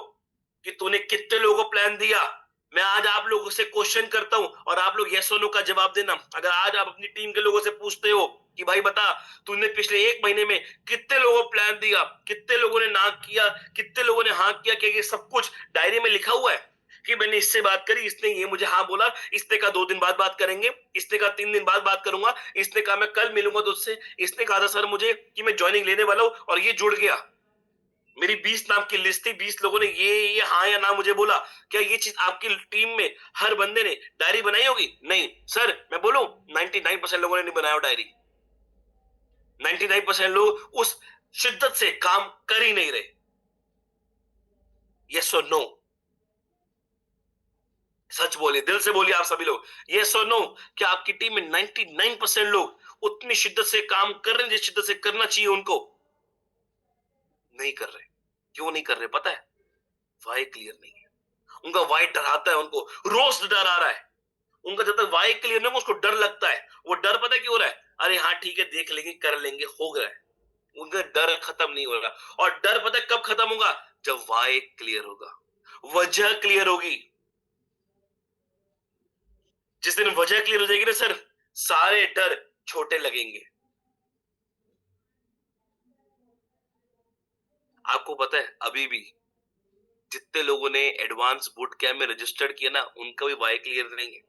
कि तूने कितने लोगों को प्लान दिया। मैं आज आप लोगों से क्वेश्चन करता हूं और आप लोग यस और नो का जवाब देना। अगर आज आप अपनी टीम के लोगों से पूछते हो कि भाई बता तूने पिछले 1 महीने में कितने लोगों को प्लान दिया, कितने लोगों ने ना किया, कितने लोगों ने हाँ किया, क्या ये सब कुछ डायरी में लिखा हुआ है? कि मैंने इससे बात करी, इसने ये मुझे हाँ बोला, इसने कहा 2 दिन बाद बात करेंगे, इसने कहा 3 दिन बाद बात करूंगा, इसने कहा मैं कल मिलूंगा तुझसे, इसने कहा था सर मुझे कि मैं ज्वाइनिंग लेने वाला हूं और ये जुड़ गया। मेरी 20 नाम की लिस्ट थी, 20 लोगों ने ये हाँ या ना मुझे बोला। क्या ये चीज आपकी टीम में हर बंदे ने डायरी बनाई होगी? नहीं सर, मैं बोलूं 99% लोगों ने नहीं बनाया डायरी। 99% लोग उस शिद्दत से काम कर ही नहीं रहे। यस और नो? सच बोलिए, दिल से बोलिए आप सभी लोग, यस और नो? क्या आपकी टीम में 99% लोग उतनी शिद्दत से काम कर रहे हैं जिस शिद्दत से करना चाहिए उनको? नहीं कर रहे। क्यों नहीं कर रहे पता है? वाई क्लियर नहीं है। उनका वाई डराता है, उनको रोज डर आ रहा है। उनका जब तक वाई क्लियर नहीं, उसको डर लगता है। वो डर पता है क्यों हो रहा है? अरे हाँ ठीक है, देख लेंगे, कर लेंगे, हो गया है। उनका डर खत्म नहीं हो रहा। और डर पता है कब खत्म होगा? जब वाई क्लियर होगा, वजह क्लियर होगी। जिस दिन वजह क्लियर हो जाएगी ना सर, सारे डर छोटे लगेंगे। आपको पता है अभी भी जितने लोगों ने एडवांस बूट कैंप में रजिस्टर्ड किया ना, उनका भी वाई क्लियर नहीं है।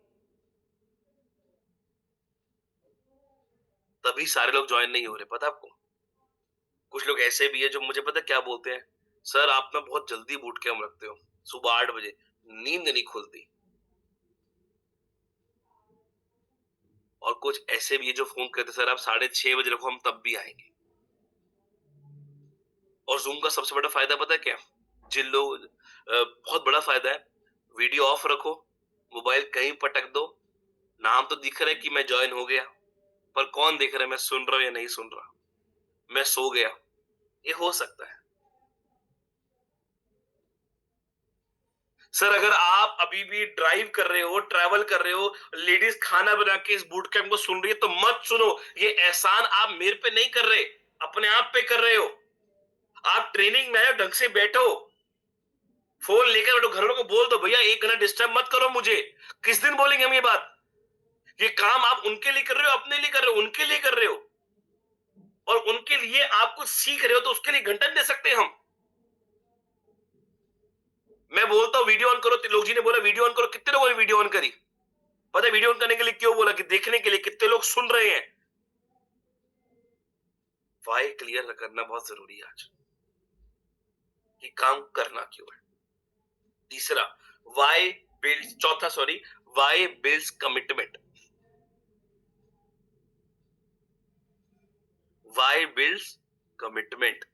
तभी सारे लोग ज्वाइन नहीं हो रहे, पता आपको? कुछ लोग ऐसे भी है जो मुझे पता क्या बोलते हैं, सर आप ना बहुत जल्दी बूट कैंप रखते हो, सुबह 8 बजे, नींद नहीं खुलती। और कुछ ऐसे भी है जो फोन करते, सर आप 6:30 बजे रखो, हम तब भी आएंगे। और जूम का सबसे बड़ा फायदा पता है क्या? जिन लोग बहुत बड़ा फायदा है, वीडियो ऑफ रखो, मोबाइल कहीं पटक दो, नाम तो दिख रहा है कि मैं ज्वाइन हो गया, पर कौन देख रहा है मैं सुन रहा हूं या नहीं सुन रहा, मैं सो गया, ये हो सकता है। सर अगर आप अभी भी ड्राइव कर रहे हो, ट्रैवल कर रहे हो, लेडीज खाना बना के इस बूट कैंप को सुन रही है, तो मत सुनो। ये एहसान आप मेरे पे नहीं कर रहे, अपने आप पे कर रहे हो। आप ट्रेनिंग में आए हो, ढंग से बैठो, फोन लेकर बैठो, घर वालों को बोल दो भैया 1 घंटा डिस्टर्ब मत करो मुझे। किस दिन बोलेंगे हम ये बात? ये काम आप उनके लिए कर रहे हो, अपने लिए कर रहे हो, उनके लिए कर रहे हो। और उनके लिए आप कुछ सीख रहे हो तो उसके लिए घंटा दे सकते हैं हम। मैं बोलता हूं वीडियो ऑन करो, लोग जी ने बोला वीडियो ऑन करो, कितने लोगों ने वीडियो ऑन करी? पता है वीडियो ऑन करने के लिए क्यों बोला? कि देखने के लिए कितने लोग सुन रहे हैं। वाई क्लियर करना बहुत जरूरी है आज, कि काम करना क्यों है। तीसरा, वाई बिल्ड्स, चौथा sorry, why builds commitment. Why builds commitment.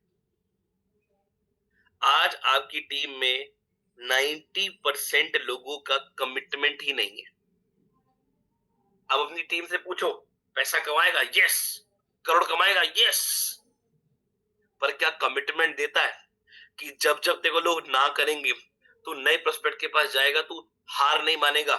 आज आपकी टीम में 90% लोगों का कमिटमेंट ही नहीं है। अब अपनी टीम से पूछो, पैसा कमाएगा? यस। करोड़ कमाएगा? यस। पर क्या कमिटमेंट देता है कि जब जब तेरे को लोग ना करेंगे तू नए प्रोस्पेक्ट के पास जाएगा, तू हार नहीं मानेगा?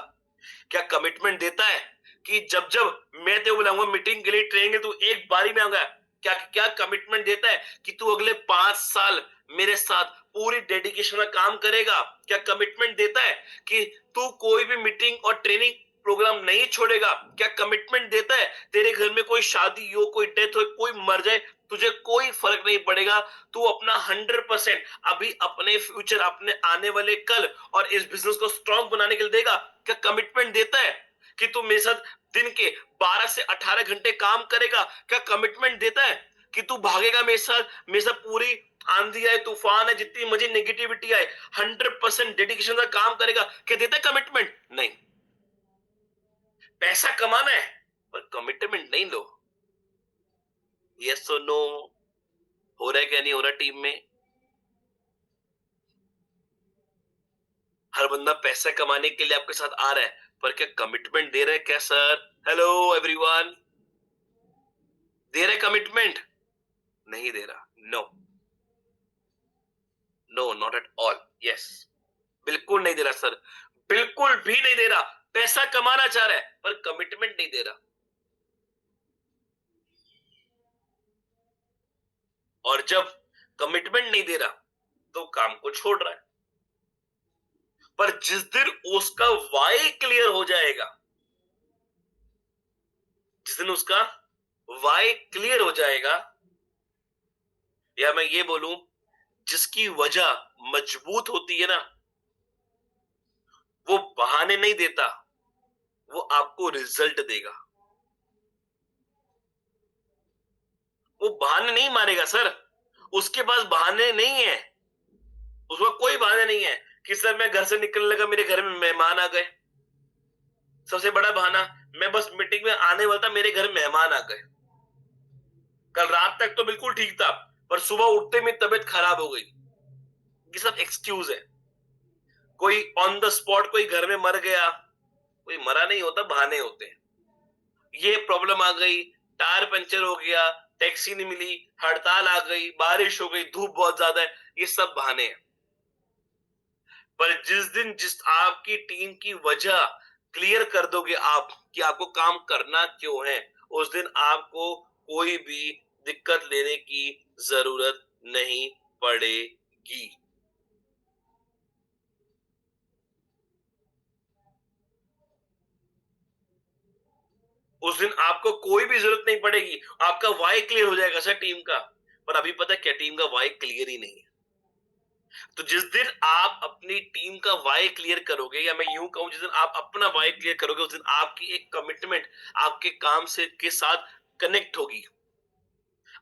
क्या कमिटमेंट देता है कि जब जब मैं तेरे को बुलाऊंगा मीटिंग के लिए, ट्रेनिंग के लिए, तू एक बारी में आऊंगा? क्या क्या कमिटमेंट देता है कि तू अगले 5 साल मेरे साथ पूरी डेडिकेशन में काम करेगा? क्या कमिटमेंट देता है कि तू कोई भी मीटिंग और ट्रेनिंग प्रोग्राम नहीं छोड़ेगा? क्या कमिटमेंट देता है तेरे घर में कोई शादी हो, कोई डेथ हो, कोई मर जाए, तुझे कोई फर्क नहीं पड़ेगा, तू अपना 100% अभी अपने फ्यूचर, अपने आने वाले कल और इस बिजनेस को स्ट्रांग बनाने के लिए देगा? क्या कमिटमेंट देता है कि तू मेरे साथ दिन के 12 से 18 घंटे काम करेगा? क्या कमिटमेंट देता है कि तू भागेगा मेरे साथ पूरी आंधी आए, तूफान है, जितनी मर्जी नेगेटिविटी आए, 100% डेडिकेशन से काम करेगा? क्या देता है कमिटमेंट? नहीं। पैसा कमाना है पर कमिटमेंट नहीं लो। यस और नो? हो रहा है क्या नहीं हो रहा टीम में? हर बंदा पैसा कमाने के लिए आपके साथ आ रहा है, पर क्या कमिटमेंट दे रहा है क्या सर? हेलो एवरीवन, दे रहे कमिटमेंट? नहीं दे रहा। No no, not at all. Yes, बिल्कुल नहीं दे रहा सर, बिल्कुल भी नहीं दे रहा। पैसा कमाना चाह रहा है पर कमिटमेंट नहीं दे रहा। और जब कमिटमेंट नहीं दे रहा तो काम को छोड़ रहा है। पर जिस दिन उसका वाई क्लियर हो जाएगा, जिस दिन उसका वाई क्लियर हो जाएगा, या मैं ये बोलूं जिसकी वजह मजबूत होती है ना, वो बहाने नहीं देता, वो आपको रिजल्ट देगा। वो बहाने नहीं मारेगा सर, उसके पास बहाने नहीं है, उसका कोई बहाने नहीं है कि सर मैं घर से निकलने लगा, मेरे घर में मेहमान आ गए। सबसे बड़ा बहाना, मैं बस मीटिंग में आने वाला था, मेरे घर मेहमान आ गए। कल रात तक तो बिल्कुल ठीक था, पर सुबह उठते में तबीयत खराब हो गई। ये सब एक्सक्यूज है। कोई ऑन द स्पॉट कोई घर में मर गया, कोई मरा नहीं होता, बहाने होते हैं। ये प्रॉब्लम आ गई, टायर पंचर हो गया, टैक्सी नहीं मिली, हड़ताल आ गई, बारिश हो गई, धूप बहुत ज्यादा है, ये सब बहाने हैं। पर जिस दिन जिस आपकी टीम की वजह क्लियर कर दोगे आप कि आपको काम करना क्यों है, उस दिन आपको कोई भी दिक्कत लेने की जरूरत नहीं पड़ेगी। उस दिन आपको कोई भी जरूरत नहीं पड़ेगी, आपका वाई क्लियर हो जाएगा सर टीम का। पर अभी पता है क्या, टीम का वाई क्लियर ही नहीं है। तो जिस दिन आप अपनी टीम का वाई क्लियर करोगे, या मैं यूं कहूं जिस दिन आप अपना वाई क्लियर करोगे, उस दिन आपकी एक कमिटमेंट आपके काम से के साथ कनेक्ट होगी,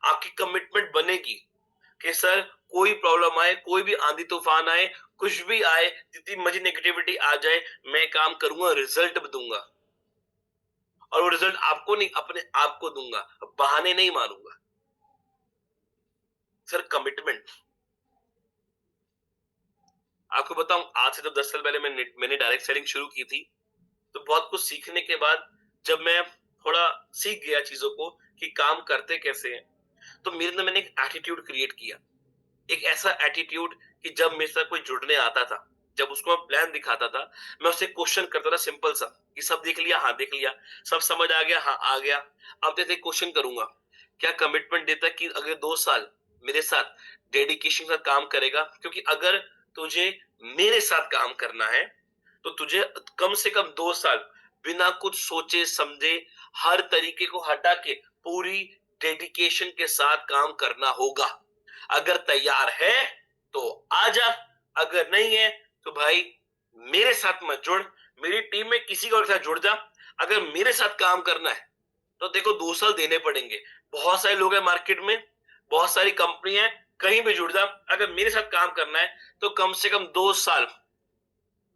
आपकी कमिटमेंट बनेगी कि सर कोई प्रॉब्लम आए, कोई भी आंधी तूफान आए, कुछ भी आए, जितनी मर्जी नेगेटिविटी आ जाए, मैं काम करूंगा, रिजल्ट दूंगा। और वो रिजल्ट आपको नहीं, अपने आप को दूंगा, बहाने नहीं मारूंगा। Sir commitment. आपको बताऊं, आज से जब 10 साल पहले मैंने डायरेक्ट सेलिंग शुरू की थी, तो बहुत कुछ सीखने के बाद जब मैं थोड़ा सीख गया चीजों को कि काम करते कैसे हैं, तो मेरे अंदर मैंने एक एटीट्यूड क्रिएट किया। एक ऐसा एटीट्यूड कि जब मेरे साथ कोई जुड़ने आता था, जब उसको मैं प्लान दिखाता था, मैं उससे क्वेश्चन करता था सिंपल सा कि सब देख लिया, हाँ देख लिया, सब समझ आ गया, हाँ आ गया। अब जैसे क्वेश्चन करूंगा, क्या कमिटमेंट देता कि अगले 2 साल मेरे साथ डेडिकेशन के साथ काम करेगा? क्योंकि अगर तुझे मेरे साथ काम करना है तो तुझे कम से कम 2 साल बिना कुछ सोचे समझे, हर तरीके को हटा के पूरी डेडिकेशन के साथ काम करना होगा। अगर तैयार है तो आजा, अगर नहीं है तो भाई मेरे साथ मत जुड़, मेरी टीम में किसी और के साथ जुड़ जा। अगर मेरे साथ काम करना है तो देखो 2 साल देने पड़ेंगे। बहुत सारे लोग हैं मार्केट में, बहुत सारी कंपनी है, कहीं भी जुड़ जा। अगर मेरे साथ काम करना है तो कम से कम 2 साल,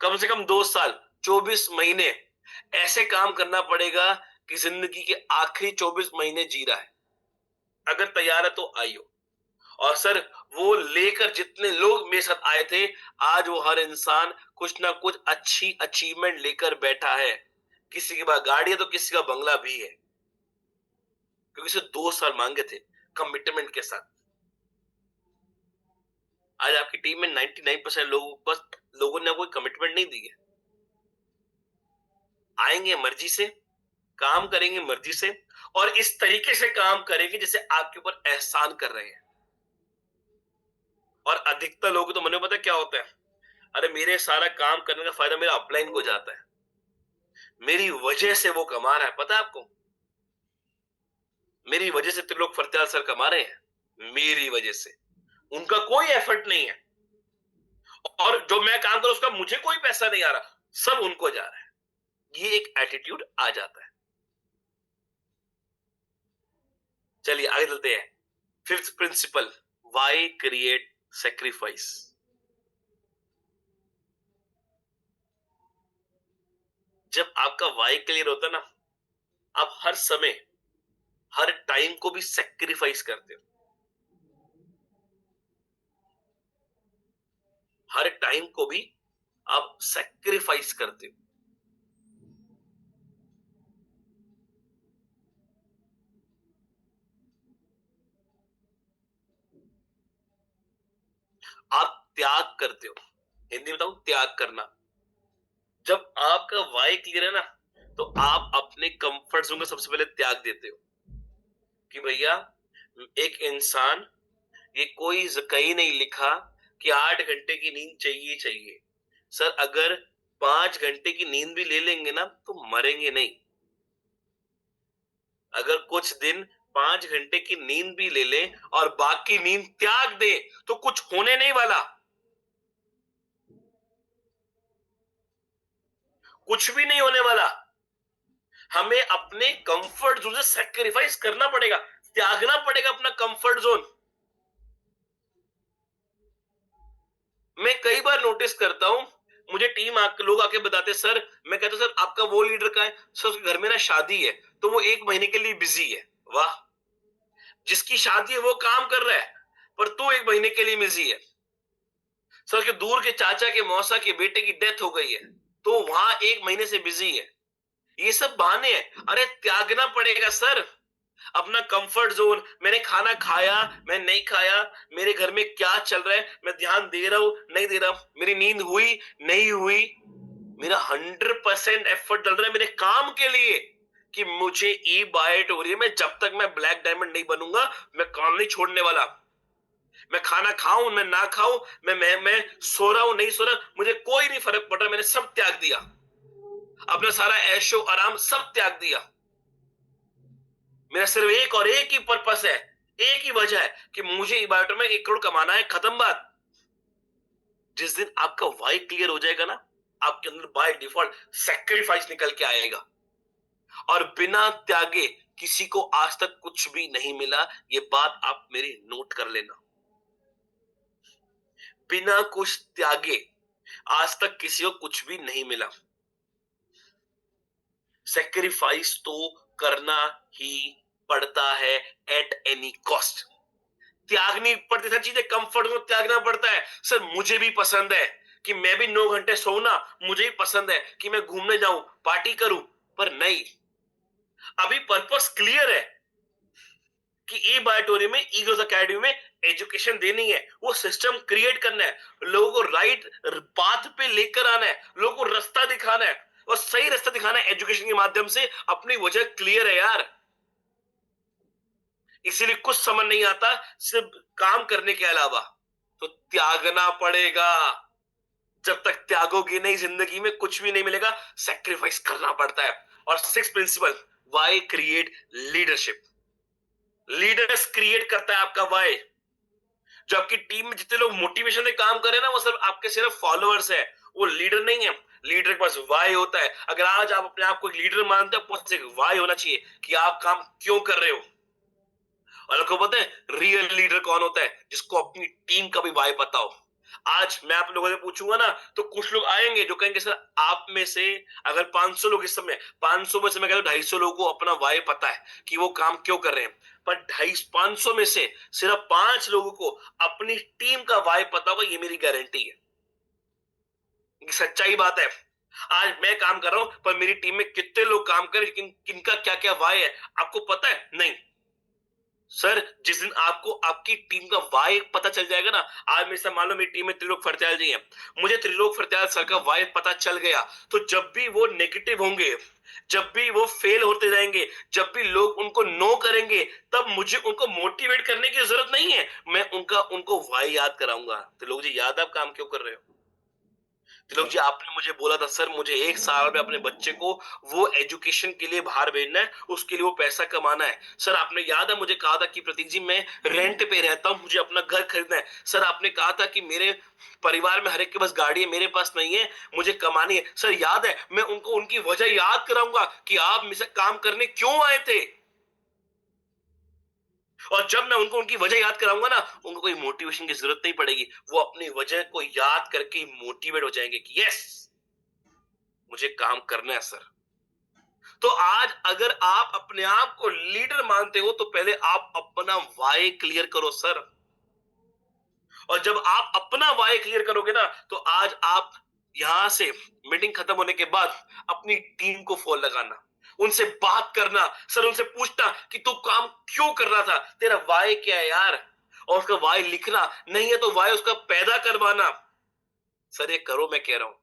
कम से कम 2 साल, 24 महीने ऐसे काम करना पड़ेगा कि जिंदगी के आखिरी 24 महीने जी रहा है। अगर तैयार है तो आइयो। और सर वो लेकर जितने लोग मेरे साथ आए थे, आज वो हर इंसान कुछ ना कुछ अच्छी अचीवमेंट लेकर बैठा है। किसी के पास गाड़ी है तो किसी का बंगला भी है, क्योंकि सिर्फ 2 साल मांगे थे कमिटमेंट के साथ। आज आपकी टीम में 99% लोगों ने कोई कमिटमेंट नहीं दी है। आएंगे मर्जी से, काम करेंगे मर्जी से, और इस तरीके से काम करेंगे जैसे आपके ऊपर एहसान कर रहे हैं। और अधिकतर लोग तो मुझे पता क्या होता है, अरे मेरे सारा काम करने का फायदा मेरा अपलाइन को जाता है, मेरी वजह से वो कमा रहा है। पता है आपको, मेरी वजह से त्रिलोक फरत्याल सर कमा रहे हैं, मेरी वजह से। उनका कोई एफर्ट नहीं है, और जो मैं काम करूं उसका मुझे कोई पैसा नहीं आ रहा, सब उनको जा रहा है। ये एक एटीट्यूड आ जाता है। चलिए आगे चलते हैं। Fifth principle, why create sacrifice. जब आपका वाई क्लियर होता है ना, आप हर समय हर टाइम को भी सेक्रीफाइस करते हो, हर टाइम को भी आप सेक्रीफाइस करते हो। आप त्याग करते हो, हिंदी में बताऊं, त्याग करना। जब आपका वाई क्लियर है ना, तो आप अपने कंफर्ट जोन का सबसे पहले त्याग देते हो कि भैया एक इंसान, ये कोई कहीं नहीं लिखा कि 8 घंटे की नींद चाहिए चाहिए। सर अगर 5 घंटे की नींद भी ले लेंगे ना तो मरेंगे नहीं। अगर कुछ दिन 5 घंटे की नींद भी ले ले और बाकी नींद त्याग दे तो कुछ होने नहीं वाला। कुछ भी नहीं होने वाला। हमें अपने कंफर्ट जोन से सैक्रिफाइस करना पड़ेगा, त्यागना पड़ेगा अपना कंफर्ट जोन। मैं कई बार नोटिस करता हूं, मुझे टीम लोग आके बताते, सर, मैं कहता सर आपका वो लीडर कहाँ है? सर उसके घर में ना शादी है, तो वो 1 महीने के लिए बिजी है। वाह, जिसकी शादी है वो काम कर रहा है, पर तू 1 महीने के लिए बिजी है। सर के दूर के चाचा के मौसा के बेटे की डेथ हो गई है, तो वहां 1 महीने से बिजी है। ये सब बहाने हैं। अरे त्यागना पड़ेगा सर अपना कंफर्ट जोन। मैंने खाना खाया, मैं नहीं खाया, मेरे घर में क्या चल रहा है, मैं ध्यान दे रहा हूं नहीं दे रहा हूं, मेरी नींद हुई नहीं हुई, मेरा 100% एफर्ट डल रहा है मेरे काम के लिए कि मुझे ई बाइट हो रही है। मैं जब तक मैं ब्लैक डायमंड नहीं बनूंगा, मैं काम नहीं छोड़ने वाला। मैं खाना खाऊं मैं ना खाऊं, मैं सो रहा हूं नहीं सो रहा, मुझे कोई नहीं फर्क पड़ रहा। मैंने सब त्याग दिया, अपना सारा ऐशो आराम सब त्याग दिया। मेरा सिर्फ एक और एक ही पर्पस है, एक ही वजह है कि मुझे इबादत में 1 करोड़ कमाना है, खत्म बात। जिस दिन आपका वाई क्लियर हो जाएगा ना, आपके अंदर बाय डिफॉल्ट सैक्रिफाइस निकल के आएगा। और बिना त्यागे किसी को आज तक कुछ भी नहीं मिला, ये बात आप मेरी नोट कर लेना। बिना कुछ त्यागे आज तक किसी को कुछ भी नहीं मिला। सैक्रिफाइस तो करना ही पड़ता है एट एनी कॉस्ट। त्यागनी पड़ती है चीजें, कंफर्ट को त्यागना पड़ता है। सर मुझे भी पसंद है कि मैं भी 9 घंटे सोना, मुझे भी पसंद है कि मैं घूमने जाऊं, पार्टी करूं, पर नहीं, अभी पर्पस क्लियर है कि ई बायोटोरी में, ईगल्स अकेडमी में एजुकेशन देनी है, वो सिस्टम क्रिएट करना है, लोगों को राइट पाथ पे लेकर आना है, लोगों को रास्ता दिखाना है, और सही रास्ता दिखाना है एजुकेशन के माध्यम से। अपनी वजह क्लियर है यार, इसीलिए कुछ समझ नहीं आता सिर्फ काम करने के अलावा। तो त्यागना पड़ेगा। जब तक त्यागोगे नहीं, जिंदगी में कुछ भी नहीं मिलेगा, सैक्रिफाइस करना पड़ता है। और 6th principle, why create leadership. Leaders create करता है आपका वाई। जो आपकी टीम में जितने लोग मोटिवेशन से काम कर रहे हैं ना, वो सिर्फ आपके सिर्फ फॉलोअर्स है, वो लीडर नहीं है। लीडर के पास वाई होता है। अगर आज आप अपने आप को एक लीडर मानते हो, आपके पास एक वाई होना चाहिए कि आप काम क्यों कर रहे हो। और आपको पता है रियल लीडर कौन होता है? जिसको अपनी टीम का भी वाई पता हो। आज मैं आप लोगों से पूछूंगा ना, तो कुछ लोग आएंगे जो कहेंगे सर आप में से अगर 500 लोग इस समय, 500 में से मैं कहता हूं 250 लोगों को अपना वाई पता है कि वो काम क्यों कर रहे हैं, पर 250 में से सिर्फ 5 लोगों को अपनी टीम का वाई पता होगा, ये मेरी गारंटी है। ये सच्चाई बात है। आज मैं काम कर रहा हूं, पर मेरी टीम में कितने लोग काम कर रहे हैं, किनका क्या क्या वाई है, आपको पता है? नहीं। सर जिस दिन आपको आपकी टीम का वाई पता चल जाएगा ना, आज मेरे साथ मान लो मेरी टीम में त्रिलोक फरत्याल जी हैं, मुझे त्रिलोक फरत्याल सर का वाई पता चल गया, तो जब भी वो नेगेटिव होंगे, जब भी वो फेल होते जाएंगे, जब भी लोग उनको नो करेंगे, तब मुझे उनको मोटिवेट करने की जरूरत नहीं है, मैं उनको वाई याद कराऊंगा। त्रिलोक जी याद आप काम क्यों कर रहे हो? तिलक जी आपने मुझे बोला था सर मुझे 1 साल में अपने बच्चे को वो एजुकेशन के लिए बाहर भेजना है, उसके लिए वो पैसा कमाना है। सर आपने याद है मुझे कहा था कि प्रतीक जी मैं रेंट पे रहता हूँ, मुझे अपना घर खरीदना है। सर आपने कहा था कि मेरे परिवार में हर एक के पास गाड़ी है, मेरे पास नहीं है, मुझे कमानी है। सर याद है, मैं उनको उनकी वजह याद कराऊंगा कि आप मुझसे काम करने क्यों आए थे। और जब मैं उनको उनकी वजह याद कराऊंगा ना, उनको कोई मोटिवेशन की जरूरत नहीं पड़ेगी, वो अपनी वजह को याद करके मोटिवेट हो जाएंगे कि यस मुझे काम करना है सर। तो आज अगर आप अपने आप को लीडर मानते हो, तो पहले आप अपना वाई क्लियर करो सर। और जब आप अपना वाई क्लियर करोगे ना, तो आज आप यहां से मीटिंग खत्म होने के बाद अपनी टीम को फोन लगाना, उनसे बात करना, सर उनसे पूछना कि तू काम क्यों कर रहा था, तेरा वाई क्या है यार, और उसका वाई लिखना, नहीं है तो वाई उसका पैदा करवाना। सर ये करो, मैं कह रहा हूं।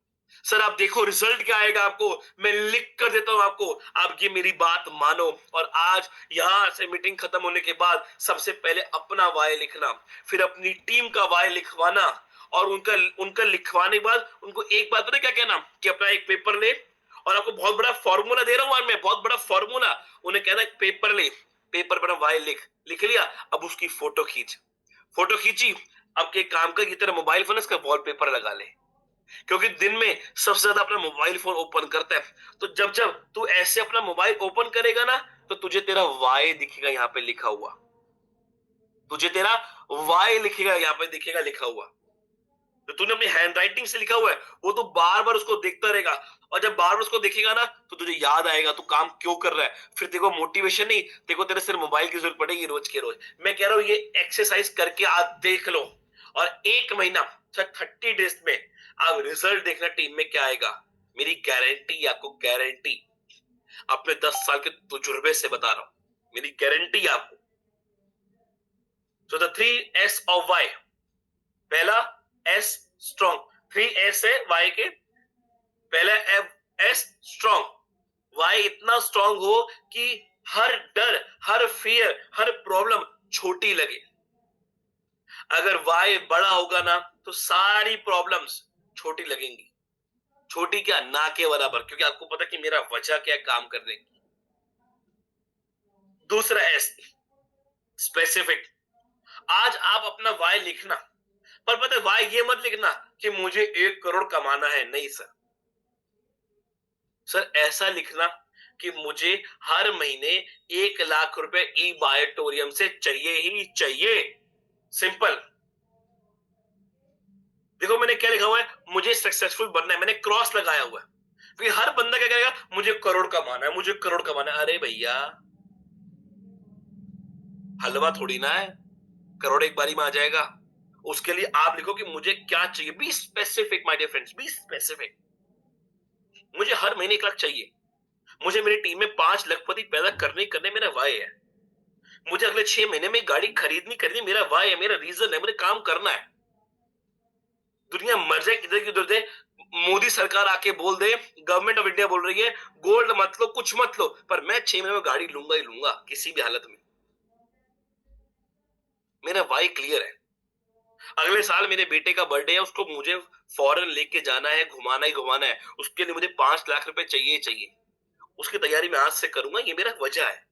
सर आप देखो रिजल्ट क्या आएगा आपको, मैं लिख कर देता हूं आपको, आप ये मेरी बात मानो। और आज यहां से मीटिंग खत्म होने के बाद सबसे पहले अपना वाई लिखना, फिर अपनी टीम का वाई लिखवाना, और उनका उनका लिखवाने के बाद उनको एक बात पता क्या कहना, कि अपना एक पेपर ले, और आपको बहुत बड़ा फॉर्मूला दे रहा हूं आज मैं, बहुत बड़ा फॉर्मूला। उन्हें कहना एक पेपर ले, पेपर पर वाई लिख लिया, अब उसकी फोटो खींच, फोटो खींची, अब के काम कर, की तरह मोबाइल फोन इसका वॉलपेपर लगा ले। क्योंकि दिन में सबसे ज्यादा अपना मोबाइल फोन ओपन करता है। तो जब जब तू ऐसे अपना मोबाइल ओपन करेगा ना, तो तुझे तेरा वाई दिखेगा यहाँ पे लिखा हुआ, तुझे तेरा वाई लिखेगा यहाँ पे दिखेगा लिखा हुआ। तो तूने अपनी हैंड राइटिंग से लिखा हुआ है, वो तो बार बार उसको देखता रहेगा। और जब बार बार उसको देखेगा ना, तो तुझे याद आएगा तू काम क्यों कर रहा है। फिर तेरे को मोटिवेशन नहीं, तेरे को तेरे सिर्फ मोबाइल की जरूरत पड़ेगी रोज के रोज। मैं कह रहा हूं ये एक्सरसाइज करके आप देख लो, और 1 महीना 30 डेज में आप रिजल्ट देखना टीम में क्या आएगा। मेरी गारंटी, आपको गारंटी, अपने 10 साल के तजुर्बे से बता रहा हूं, मेरी गारंटी आपको। So the 3S of why. पहला एस, स्ट्रॉन्ग। 3S है वाई के। पहला एस, स्ट्रॉन्ग। वाई इतना स्ट्रॉन्ग हो कि हर डर, हर फियर, हर प्रॉब्लम छोटी लगे। अगर वाई बड़ा होगा ना, तो सारी प्रॉब्लम्स छोटी लगेंगी। छोटी क्या, ना के बराबर, क्योंकि आपको पता कि मेरा वजह क्या काम करने की। दूसरा एस, स्पेसिफिक। आज आप अपना वाई लिखना, पर पता है वाई ये मत लिखना कि मुझे 1 करोड़ कमाना है, नहीं सर। सर ऐसा लिखना कि मुझे हर महीने 1 लाख रुपए ई बायोटोरियम से चाहिए ही चाहिए। सिंपल। देखो मैंने क्या लिखा हुआ है, मुझे सक्सेसफुल बनना है, मैंने क्रॉस लगाया हुआ है। क्योंकि हर बंदा क्या करेगा, मुझे करोड़ कमाना है, मुझे करोड़ कमाना है। अरे भैया, हलवा थोड़ी ना है करोड़ एक बारी में आ जाएगा। उसके लिए आप लिखो कि मुझे क्या चाहिए। Be specific my dear friends, be specific. मुझे हर महीने 1 लाख चाहिए, मुझे मेरी टीम में 5 लखपति पैदा करने मेरा वाई है, मुझे अगले 6 महीने में गाड़ी खरीदनी मेरा वाई है, मेरा रीजन है, मुझे काम करना है। दुनिया मर जाए इधर की उधर दे, मोदी सरकार आके बोल दे, गवर्नमेंट ऑफ इंडिया बोल रही है गोल्ड मत लो, कुछ मत लो, पर मैं 6 महीने में गाड़ी लूंगा ही लूंगा किसी भी हालत में। मेरा वाई क्लियर है। अगले साल मेरे बेटे का बर्थडे है, उसको मुझे फॉरेन लेके जाना है, घुमाना ही घुमाना है, उसके लिए मुझे 5 लाख रुपए चाहिए चाहिए। उसकी तैयारी मैं आज से करूंगा, ये मेरा वजह है।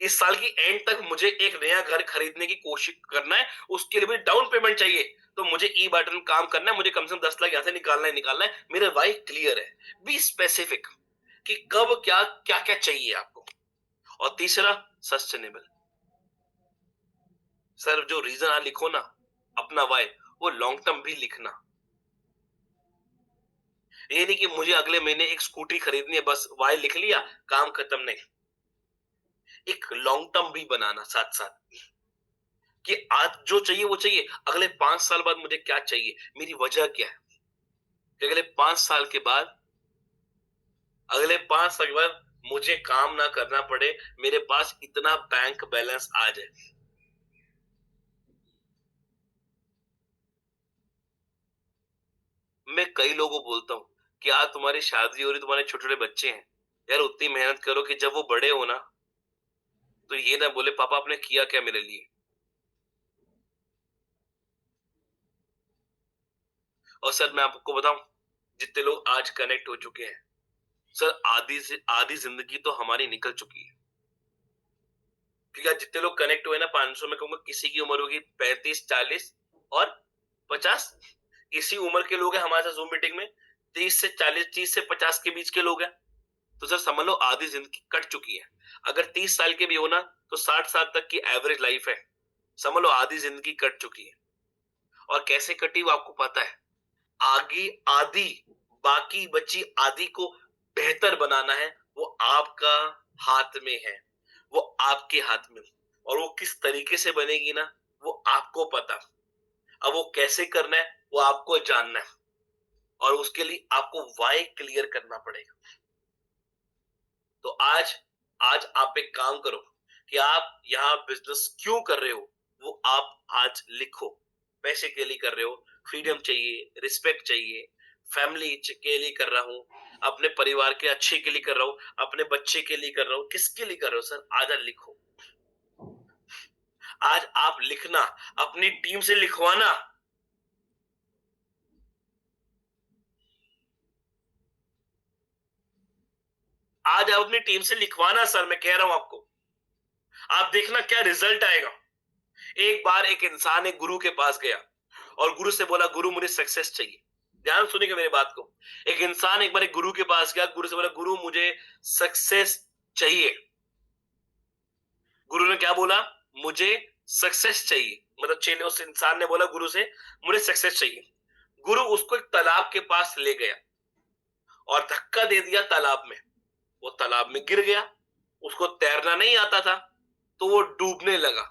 इस साल की एंड तक मुझे एक नया घर खरीदने की कोशिश करना है, उसके लिए मुझे डाउन पेमेंट चाहिए, तो मुझे ई बटन काम करना है, मुझे कम से कम 10 लाख यहां से निकालना है। मेरा वाई क्लियर है। बी स्पेसिफिक कि कब क्या क्या क्या चाहिए आपको। और तीसरा, सस्टेनेबल। सर जो रीजन आप लिखो ना अपना वाई, वो लॉन्ग टर्म भी लिखना। ये नहीं कि मुझे अगले महीने एक स्कूटी खरीदनी है, बस वाई लिख लिया, काम खत्म। नहीं, एक लॉन्ग टर्म भी बनाना साथ साथ, कि आज जो चाहिए वो चाहिए, अगले 5 साल बाद मुझे क्या चाहिए, मेरी वजह क्या है, कि अगले 5 साल के बाद, अगले 5 साल के बाद मुझे काम ना करना पड़े, मेरे पास इतना बैंक बैलेंस आ जाए। मैं कई लोगों को बोलता हूं कि आज तुम्हारी शादी हो रही, तुम्हारे छोटे छोटे बच्चे हैं, यार उतनी मेहनत करो कि जब वो बड़े हो ना, तो ये ना बोले पापा आपने किया क्या मेरे लिए। और सर मैं आपको बताऊं, जितने लोग आज कनेक्ट हो चुके हैं, सर आधी से आधी जिंदगी तो हमारी निकल चुकी है। क्योंकि आज जितने लोग कनेक्ट हुए ना 500 में कहूंगा, किसी की उम्र होगी 35, 40 और 50। इसी उम्र के लोग हैं हमारे साथ जूम मीटिंग में। 30 से 40, 30 से 50 के बीच के लोग हैं। तो सर समझ लो आधी जिंदगी कट चुकी है। अगर 30 साल के भी हो ना, तो 60 साल तक की एवरेज लाइफ है। समझ लो आधी जिंदगी कट चुकी है। और कैसे कटी वो आपको पता है। आगे आधी, बाकी बची आधी को बेहतर बनाना है, वो आपका हाथ में है, वो आपके हाथ में। और वो किस तरीके से बनेगी ना, वो आपको पता। अब वो कैसे करना है वो आपको जानना है, और उसके लिए आपको वाई क्लियर करना पड़ेगा। तो आज आज आप एक काम करो कि आप यहाँ बिजनेस क्यों कर रहे हो वो आप आज लिखो। पैसे के लिए कर रहे हो, फ्रीडम चाहिए, रिस्पेक्ट चाहिए, फैमिली के लिए कर रहा हूं, अपने परिवार के अच्छे के लिए कर रहा हूं, अपने बच्चे के लिए कर रहा हूं, किसके लिए कर रहे हो सर, आज लिखो। आज आप लिखना, अपनी टीम से लिखवाना। आज आप अपनी टीम से लिखवाना सर, मैं कह रहा हूं आपको। आप देखना क्या रिजल्ट आएगा। एक बार एक इंसान एक गुरु के पास गया और गुरु से बोला गुरु मुझे सक्सेस चाहिए। ध्यान सुनिएगा मेरी बात को। एक इंसान एक बार एक गुरु के पास गया, गुरु से बोला गुरु मुझे सक्सेस चाहिए। गुरु ने क्या बोला? मुझे सक्सेस चाहिए। मतलब चेले उस इंसान ने बोला गुरु से मुझे सक्सेस चाहिए। गुरु उसको एक तालाब के पास ले गया और धक्का दे दिया तालाब में। वो तालाब में गिर गया। उसको तैरना नहीं आता था तो वो डूबने लगा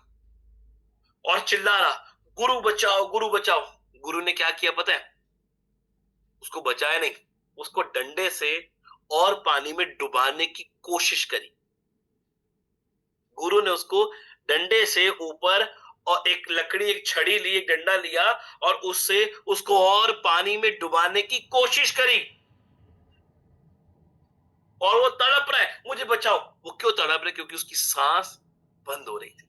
और चिल्ला रहा गुरु बचाओ गुरु बचाओ। गुरु ने क्या किया पता है? उसको बचाया नहीं, उसको डंडे से और पानी में डुबाने की कोशिश करी। गुरु ने उसको डंडे से ऊपर और एक लकड़ी एक छड़ी ली, एक डंडा लिया और उससे उसको और पानी में डुबाने की कोशिश करी। और वो तड़प रहा है मुझे बचाओ। वो क्यों तड़प रहा है? क्योंकि उसकी सांस बंद हो रही थी।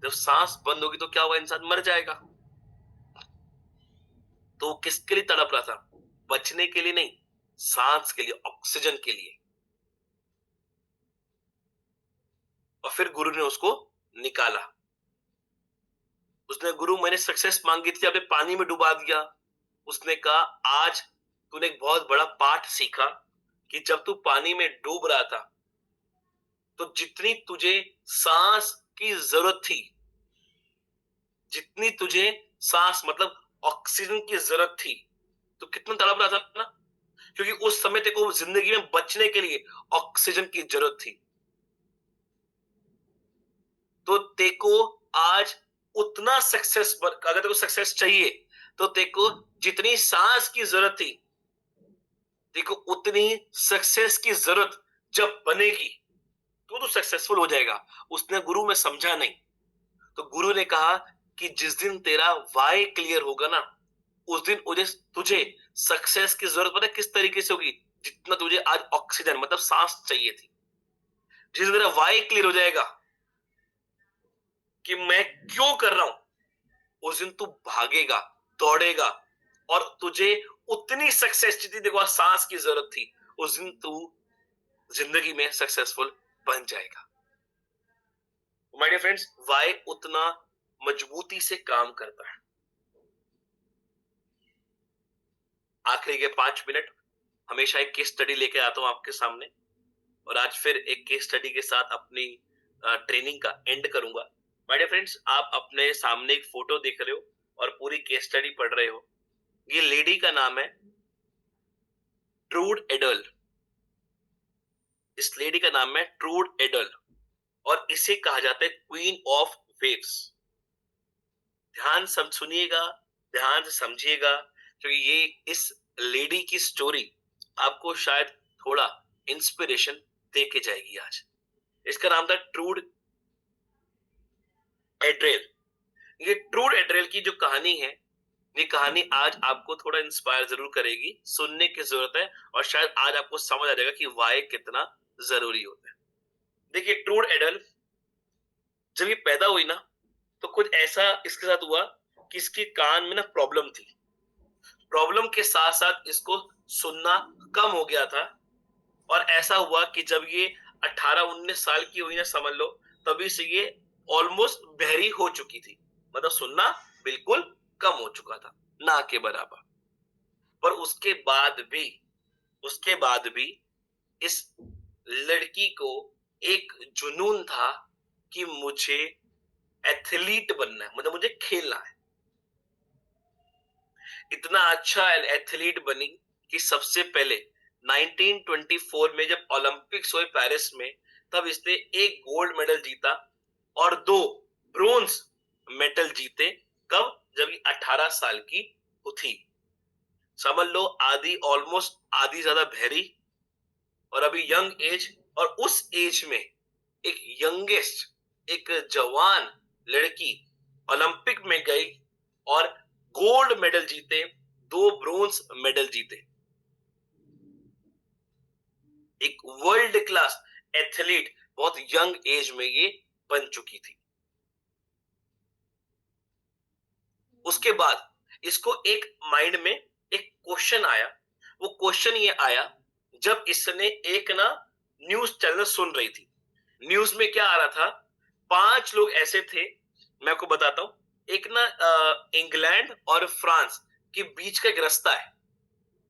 जब सांस बंद होगी तो क्या हुआ? इंसान मर जाएगा। तो वो किसके लिए तड़प रहा था? बचने के लिए नहीं, सांस के लिए, ऑक्सीजन के लिए। और फिर गुरु ने उसको निकाला। उसने गुरु मैंने सक्सेस मांगी थी, अबे पानी में डुबा दिया। उसने कहा आज तूने एक बहुत बड़ा पाठ सीखा कि जब तू पानी में डूब रहा था तो जितनी तुझे सांस की जरूरत थी, जितनी तुझे सांस मतलब ऑक्सीजन की जरूरत थी, तो कितना तड़प रहा था ना, क्योंकि उस समय तेरे को जिंदगी में बचने के लिए ऑक्सीजन की जरूरत थी। तो तेरे को आज उतना सक्सेस, अगर तेरे को सक्सेस चाहिए तो तेरे को जितनी सांस की जरूरत थी, तेरे को उतनी सक्सेस की जरूरत जब बनेगी तो तू सक्सेसफुल हो जाएगा। उसने गुरु में समझा नहीं। तो गुरु ने कहा कि जिस दिन तेरा वाई क्लियर होगा ना, उस दिन तुझे सक्सेस की जरूरत पता है किस तरीके से होगी? जितना तुझे आज ऑक्सीजन मतलब सांस चाहिए थी। जिस दिन तेरा वाई क्लियर हो जाएगा कि मैं क्यों कर रहा हूं, उस दिन तू भागेगा, दौड़ेगा और तुझे उतनी सक्सेस जितनी देखो सांस की जरूरत थी, उस दिन तू जिंदगी में सक्सेसफुल बन जाएगा। माय डियर फ्रेंड्स, वाई उतना मजबूती से काम करता है। आखिरी के 5 मिनट हमेशा एक केस स्टडी लेके आता हूं आपके सामने, और आज फिर एक केस स्टडी के साथ अपनी ट्रेनिंग का एंड करूंगा। माय डियर फ्रेंड्स, आप अपने सामने एक फोटो देख रहे हो और पूरी केस स्टडी पढ़ रहे हो। ये लेडी का नाम है ट्रूड एडल। इस लेडी का नाम है ट्रूड एडल और इसे कहा जाता है क्वीन ऑफ वेव्स। ध्यान सुनिएगा, ध्यान से समझिएगा, क्योंकि ये इस लेडी की स्टोरी आपको शायद थोड़ा इंस्पिरेशन दे के जाएगी आज। इसका नाम था ट्रूड एड्रेल। ये ट्रूड एड्रेल की जो कहानी है, ये कहानी आज आपको थोड़ा इंस्पायर जरूर करेगी, सुनने की जरूरत है, और शायद आज आपको समझ आ जाएगा कि वाई कितना जरूरी होता है। देखिए, ट्रूड एडल जब ये पैदा हुई ना, तो कुछ ऐसा इसके साथ हुआ कि इसके कान में ना प्रॉब्लम थी। प्रॉब्लम के साथ साथ इसको सुनना कम हो गया था, और ऐसा हुआ कि जब ये 18-19 साल की हुई ना, समझ लो, तभी से ये ऑलमोस्ट बहरी हो चुकी थी। मतलब सुनना बिल्कुल कम हो चुका था, ना के बराबर। पर उसके बाद भी इस लड़की को एक जुनून था कि मुझे एथलीट बनना है, मतलब मुझे खेलना है। इतना अच्छा एथलीट बनी कि सबसे पहले 1924 में जब ओलंपिक्स हुए पेरिस में, तब इसने 1 गोल्ड मेडल जीता और 2 ब्रोंज मेडल जीते। कब? जब ये 18 साल की थी। समझ लो ऑलमोस्ट आधी ज्यादा बहरी और अभी यंग एज, और उस एज में एक यंगेस्ट, एक जवान लड़की ओलंपिक में गई और गोल्ड मेडल जीते, 2 ब्रोंज मेडल जीते। एक वर्ल्ड क्लास एथलीट बहुत यंग एज में ये बन चुकी थी। उसके बाद इसको एक माइंड में एक क्वेश्चन आया। वो क्वेश्चन ये आया जब इसने एक ना न्यूज चैनल सुन रही थी। न्यूज में क्या आ रहा था? 5 लोग ऐसे थे, मैं आपको बताता हूं। एक ना इंग्लैंड और फ्रांस के बीच का एक रास्ता है।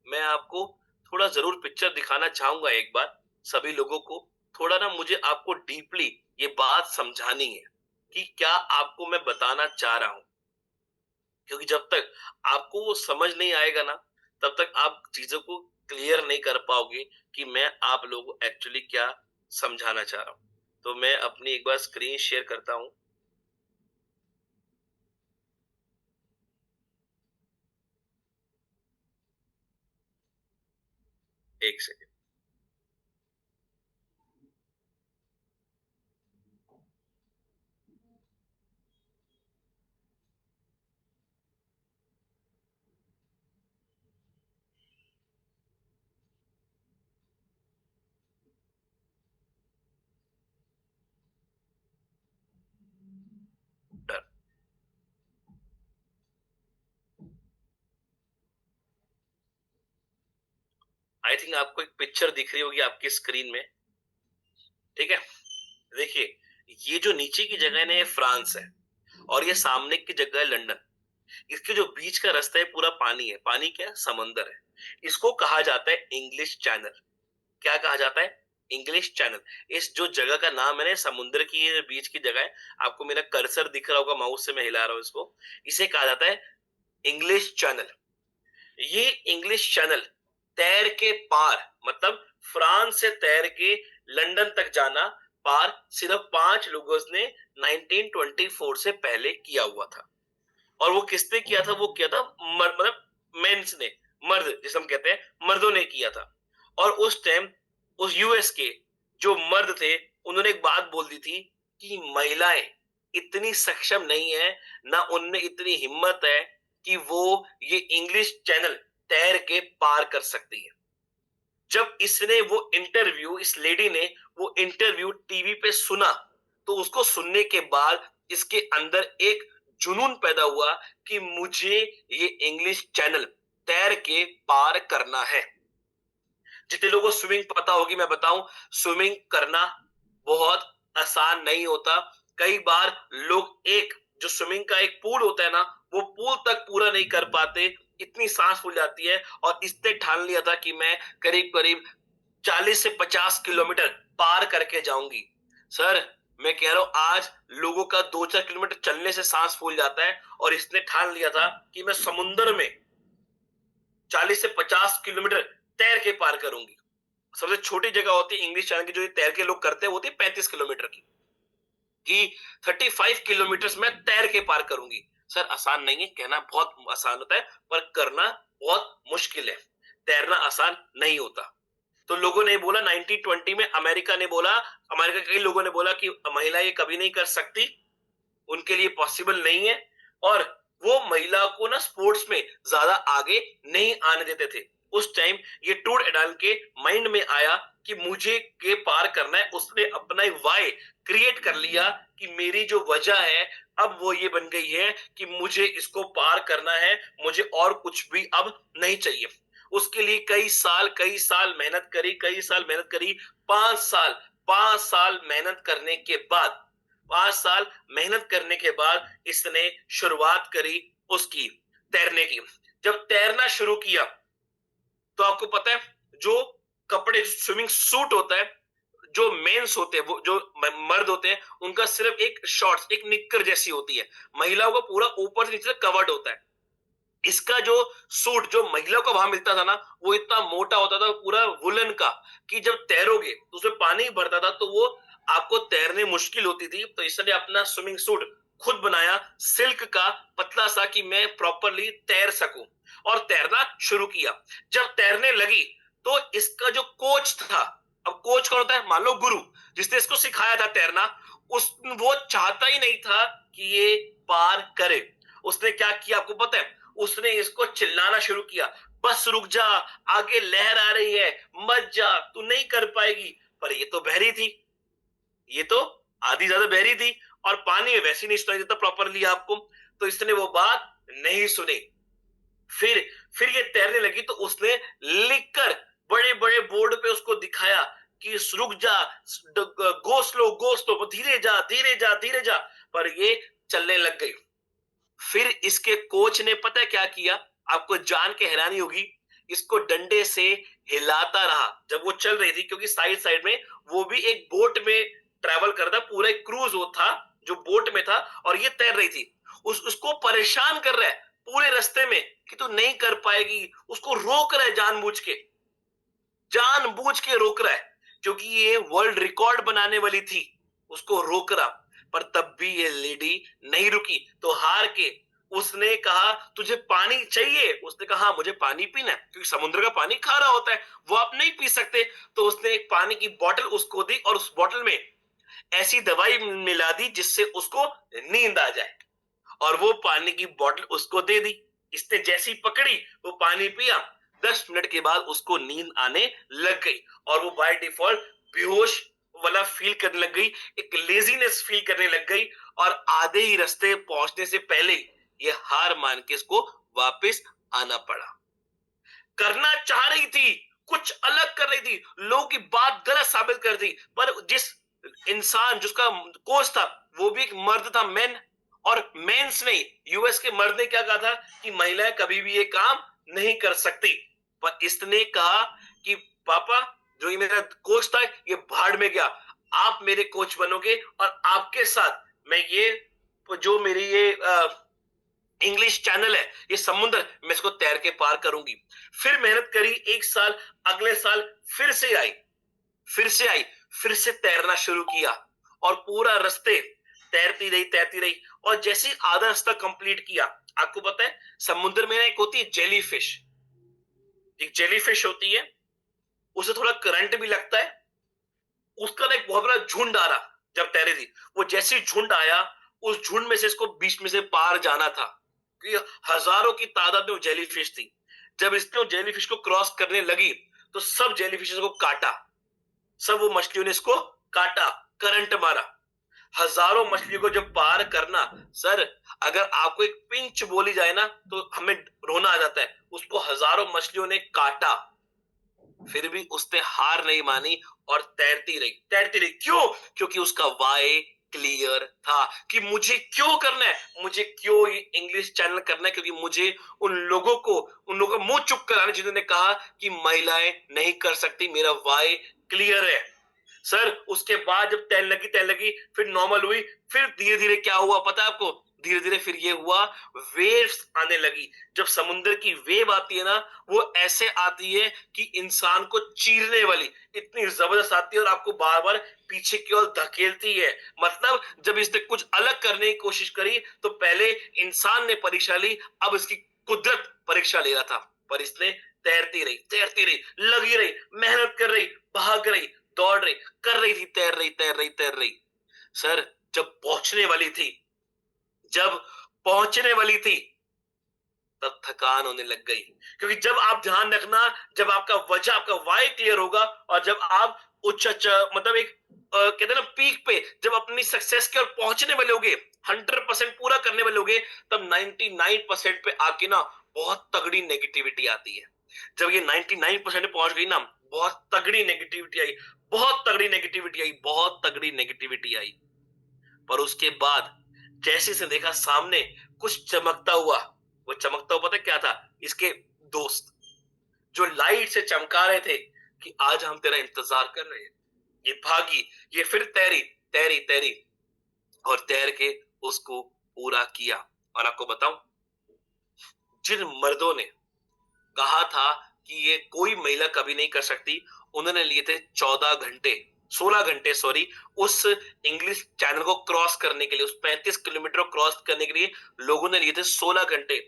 मैं आपको थोड़ा जरूर पिक्चर दिखाना चाहूंगा एक बार सभी लोगों को। थोड़ा ना मुझे आपको डीपली ये बात समझानी है कि क्या आपको मैं बताना चाह रहा हूं, क्योंकि जब तक आपको वो समझ नहीं आएगा ना, तब तक आप चीजों को क्लियर नहीं कर पाओगे कि मैं आप लोगों को एक्चुअली क्या समझाना चाह रहा हूं। तो मैं अपनी एक बार स्क्रीन शेयर करता हूं। एक सेकेंड। आई थिंक आपको एक पिक्चर दिख रही होगी आपकी स्क्रीन में। ठीक है, देखिए, ये जो नीचे की जगह है ना, ये फ्रांस है और ये सामने की जगह है लंदन। इसके जो बीच का रास्ता है पूरा पानी है। पानी क्या है? समंदर है। इसको कहा जाता है इंग्लिश चैनल। क्या कहा जाता है? English channel. इस जो जगह का नाम है ना, समुद्र की ये बीच की जगह है, आपको मेरा कर्सर दिख रहा होगा, माउस से मैं हिला रहा हूं इसको, इसे कहा जाता है इंग्लिश चैनल। ये इंग्लिश चैनल तैर के पार, मतलब फ्रांस से तैर के लंदन तक जाना पार सिर्फ 5 लोगों ने 1924 से पहले किया हुआ था। और वो किसने किया था? वो किया था मतलब मेंस ने, मर्द जिसे हम कहते हैं, मर्दों ने किया था। और उस टाइम उस यूएस के जो मर्द थे, उन्होंने एक बात बोल दी थी कि महिलाएं इतनी सक्षम नहीं है, ना उनमें इतनी हिम्मत है कि वो ये इंग्लिश चैनल तैर के पार कर सकती है। जब इसने वो इंटरव्यू, इस लेडी ने वो इंटरव्यू टीवी पे सुना, तो उसको सुनने के बाद इसके अंदर एक जुनून पैदा हुआ कि मुझे ये इंग्लिश चैनल तैर के पार करना है। जितने लोगों को स्विमिंग पता होगी मैं बताऊं, स्विमिंग करना बहुत आसान नहीं होता। कई बार लोग एक जो स्विमिंग का एक पूल होता है ना, वो पूल तक पूरा नहीं कर पाते, इतनी सांस फूल जाती है। और इसने ठान लिया था कि मैं करीब करीब 40 से 50 किलोमीटर पार करके जाऊंगी। सर, मैं कह रहा हूं आज लोगों का 2-4 किलोमीटर चलने से सांस फूल जाता है, और इसने ठान लिया था कि मैं समुद्र में 40 से 50 किलोमीटर तैर के पार करूंगी। सबसे छोटी जगह होती है इंग्लिश चैनल की जो ये तैर के लोग करते हैं, होती है 35 किलोमीटर की, कि 35 किलोमीटर मैं तैर के पार करूंगी। सर, आसान नहीं है, कहना बहुत आसान होता है, पर करना बहुत मुश्किल है। तैरना आसान नहीं होता। तो लोगों ने बोला 1920 में, अमेरिका ने बोला, अमेरिका के कई लोगों ने बोला कि महिला ये कभी नहीं कर सकती, उनके लिए पॉसिबल नहीं है। और वो महिला को ना स्पोर्ट्स में ज्यादा आगे नहीं आने देते थे। उस टाइम ये टूड एडाल के माइंड में आया कि मुझे के पार करना है। उसने अपना एक वाई क्रिएट कर लिया कि मेरी जो वजह है अब वो ये बन गई है कि मुझे इसको पार करना है, मुझे और कुछ भी अब नहीं चाहिए। उसके लिए कई साल मेहनत करी, कई साल मेहनत करी। 5 साल, 5 साल मेहनत करने के बाद, 5 साल मेहनत करने के बाद इसने शुरुआत करी उसकी तैरने की। जब तैरना शुरू किया तो आपको पता है, जो कपड़े, स्विमिंग सूट होता है, जो मेंस होते हैं, वो जो मर्द होते हैं, उनका सिर्फ एक शॉर्ट्स, एक निक्कर जैसी होती है। महिलाओं का पूरा ऊपर से नीचे कवर्ड होता है। इसका जो सूट जो महिला को वहां मिलता था ना, वो इतना मोटा होता था पूरा वुलन का, कि जब तैरोगे तो उसमें पानी भरता था, तो वो आपको तैरने मुश्किल होती थी। तो इसने अपना स्विमिंग सूट खुद बनाया, सिल्क का पतला सा, कि मैं प्रॉपरली तैर सकूं, और तैरना शुरू किया। जब तैरने लगी तो इसका जो कोच था, अब कोच कौन होता है? मान लो गुरु, जिसने इसको सिखाया था तैरना, वो चाहता ही नहीं था कि ये पार करे। उसने क्या किया आपको पता है? उसने इसको चिल्लाना शुरू किया, बस रुक जा, आगे लहर आ रही है, मत जा, तू नहीं कर पाएगी। पर ये तो बहरी थी, ये तो आधी ज्यादा बहरी थी, और पानी में वैसे नहीं सुनाई देता प्रॉपरली आपको। तो इसने वो बात नहीं सुनी। फिर फिर ये तैरने लगी तो उसने लिखकर बड़े बड़े बोर्ड पे उसको दिखाया कि रुक जा, गो स्लो, धीरे जा, धीरे जा, धीरे जा। पर ये चलने लग गई। फिर इसके कोच ने पता है क्या किया, आपको जान के हैरानी होगी, इसको डंडे से हिलाता रहा जब वो चल रही थी, क्योंकि साइड साइड में वो भी एक बोट में ट्रैवल करता, पूरा एक क्रूज वो था जो बोट में था, और ये तैर रही थी। उसको परेशान कर रहा है पूरे रास्ते में कि तू नहीं कर पाएगी, उसको रोक रहा है जानबूझ के रोक रहा है, क्योंकि ये वर्ल्ड रिकॉर्ड बनाने वाली थी, उसको रोक रहा। पर तब भी ये लेडी नहीं रुकी, तो हार के उसने कहा तुझे पानी चाहिए, उसने कहा हाँ मुझे पानी पीना है, क्योंकि समुद्र का पानी खारा होता है, वो आप नहीं पी सकते। तो उसने एक पानी की बोतल उसको दी, और उस बोतल में ऐसी दवाई मिला दी जिससे उसको नींद आ जाए, और वो पानी की बोतल उसको दे दी। इसने जैसी पकड़ी, वो पानी पिया, 10 मिनट के बाद उसको नींद आने लग गई, और वो बाय डिफॉल्ट बेहोश वाला फील करने लग गई, एक लेजीनेस फील करने लग गई, और आधे ही रास्ते पहुंचने से पहले ये हार मान के इसको वापस आना पड़ा। करना चाह रही थी, कुछ अलग कर रही थी, लोगों की बात गलत साबित कर दी, पर जिस इंसान जिसका कोच था वो भी एक मर्द था, मैन, और मेंस नहीं, यूएस के मर्द ने क्या कहा था कि महिलाएं कभी भी ये काम नहीं कर सकती, पर इसने कहा कि पापा, जो ये मेरा कोच था ये भाड़ में गया, आप मेरे कोच बनोगे, और आपके साथ मैं ये जो मेरी ये इंग्लिश चैनल है, ये समुद्र, मैं इसको तैर के पार करूंगी। फिर मेहनत करी 1 साल, अगले साल फिर से आई, फिर से तैरना शुरू किया, और पूरा रास्ते तैरती रही, और जैसे ही आधा रास्ता कंप्लीट किया, आपको पता है समुद्र में ना एक होती है जेलीफिश, एक जेलीफिश होती है, उसे थोड़ा करंट भी लगता है, उसका ना एक बहुत बड़ा झुंड आ रहा, जब तैरे थी वो, जैसे ही झुंड आया, उस झुंड में से इसको बीच में से पार जाना था, क्योंकि हजारों की तादाद में वो जेलीफिश थी। जब इसने वो जेलीफिश को क्रॉस करने लगी, तो सब जेलीफिश को काटा, सब वो मछलियों ने इसको काटा, करंट मारा। हजारों मछलियों को जब पार करना, सर अगर आपको एक पिंच बोली जाए ना तो हमें रोना आ जाता है, उसको हजारों मछलियों ने काटा, फिर भी उसने हार नहीं मानी, और तैरती रही। क्यों? क्योंकि उसका वाई क्लियर था कि मुझे क्यों करना है, मुझे क्यों ये इंग्लिश चैनल करना है, क्योंकि मुझे उन लोगों का मुंह चुप कराना, जिन्होंने कहा कि महिलाएं नहीं कर सकती, मेरा वाई क्लियर है। सर उसके बाद जब तैरने लगी, फिर नॉर्मल हुई, फिर धीरे धीरे क्या हुआ पता है आपको, धीरे धीरे फिर ये हुआ, वेव्स आने लगी। जब समुद्र की वेव आती है ना, वो ऐसे आती है कि इंसान को चीरने वाली, इतनी जबरदस्त आती है, और आपको बार बार पीछे की ओर धकेलती है। मतलब जब इसने कुछ अलग करने की कोशिश करी, तो पहले इंसान ने परीक्षा ली, अब इसकी कुदरत परीक्षा ले रहा था, पर इसने तैरती रही, लगी रही, मेहनत कर रही, भाग रही, दौड़ रही, कर रही थी, तैर रही। सर जब पहुंचने वाली थी, तब थकान होने लग गई, क्योंकि जब आप ध्यान रखना, जब आपका वाई क्लियर होगा, और जब आप मतलब एक कहते हैं ना पीक पे, जब अपनी सक्सेस की ओर पहुंचने वाले होगे, 100% पूरा करने वाले होगे, तब 99% पे आके ना बहुत तगड़ी नेगेटिविटी आती है। जब ये 99% पे पहुंच गई ना, बहुत तगड़ी नेगेटिविटी आई, पर उसके बाद जैसे से देखा सामने कुछ चमकता हुआ, वो चमकता हुआ पता क्या था, इसके दोस्त, जो लाइट से चमका रहे थे कि आज हम तेरा इंतजार कर रहे हैं। ये भागी, ये फिर तैरी, और तैर के उसको पूरा किया। और आपको बताऊं, जिन मर्दों ने कहा था कि ये कोई महिला कभी नहीं कर सकती, उन्होंने लिए थे 16 घंटे सॉरी, उस इंग्लिश चैनल को क्रॉस करने के लिए, उस 35 किलोमीटर को क्रॉस करने के लिए लोगों ने लिए थे 16 घंटे,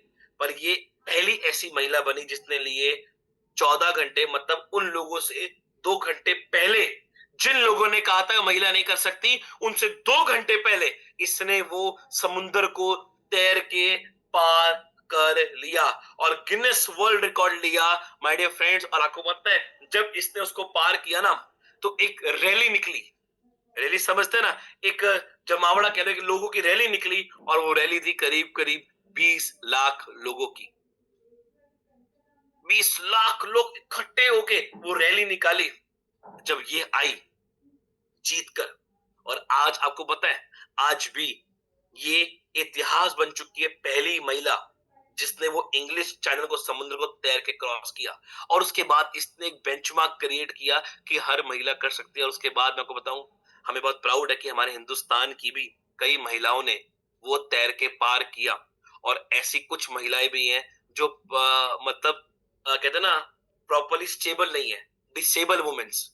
पर ये पहली ऐसी महिला बनी जिसने लिए 14 घंटे। मतलब उन लोगों से 2 घंटे पहले, जिन लोगों ने कहा था महिला नहीं कर सकती, उनसे 2 घंटे पहले इसने वो समुद्र को तैर के पार कर लिया, और गिनेस वर्ल्ड रिकॉर्ड लिया माय डियर फ्रेंड्स। और आपको पता है जब इसने उसको पार किया ना, तो एक रैली निकली, रैली समझते हैं ना, एक जमावड़ा कह रहे लोगों की रैली निकली, और वो रैली थी करीब करीब 20 लाख लोगों की। 20 लाख लोग इकट्ठे होके वो रैली निकाली, जब ये आई जीत कर। और आज आपको पता है, आज भी ये इतिहास बन चुकी है, पहली महिला जिसने वो इंग्लिश चैनल को, समुद्र को तैर के क्रॉस किया। और उसके बाद इसने एक बेंचमार्क क्रिएट किया कि हर महिला कर सकती है। और उसके बाद मैं आपको बताऊं, हमें बहुत प्राउड है कि हमारे हिंदुस्तान की भी कई महिलाओं ने वो तैर के पार किया। और ऐसी कुछ महिलाएं भी हैं जो मतलब कहते हैं ना, प्रॉपरली स्टेबल नहीं है, डिसेबल वुमेन्स।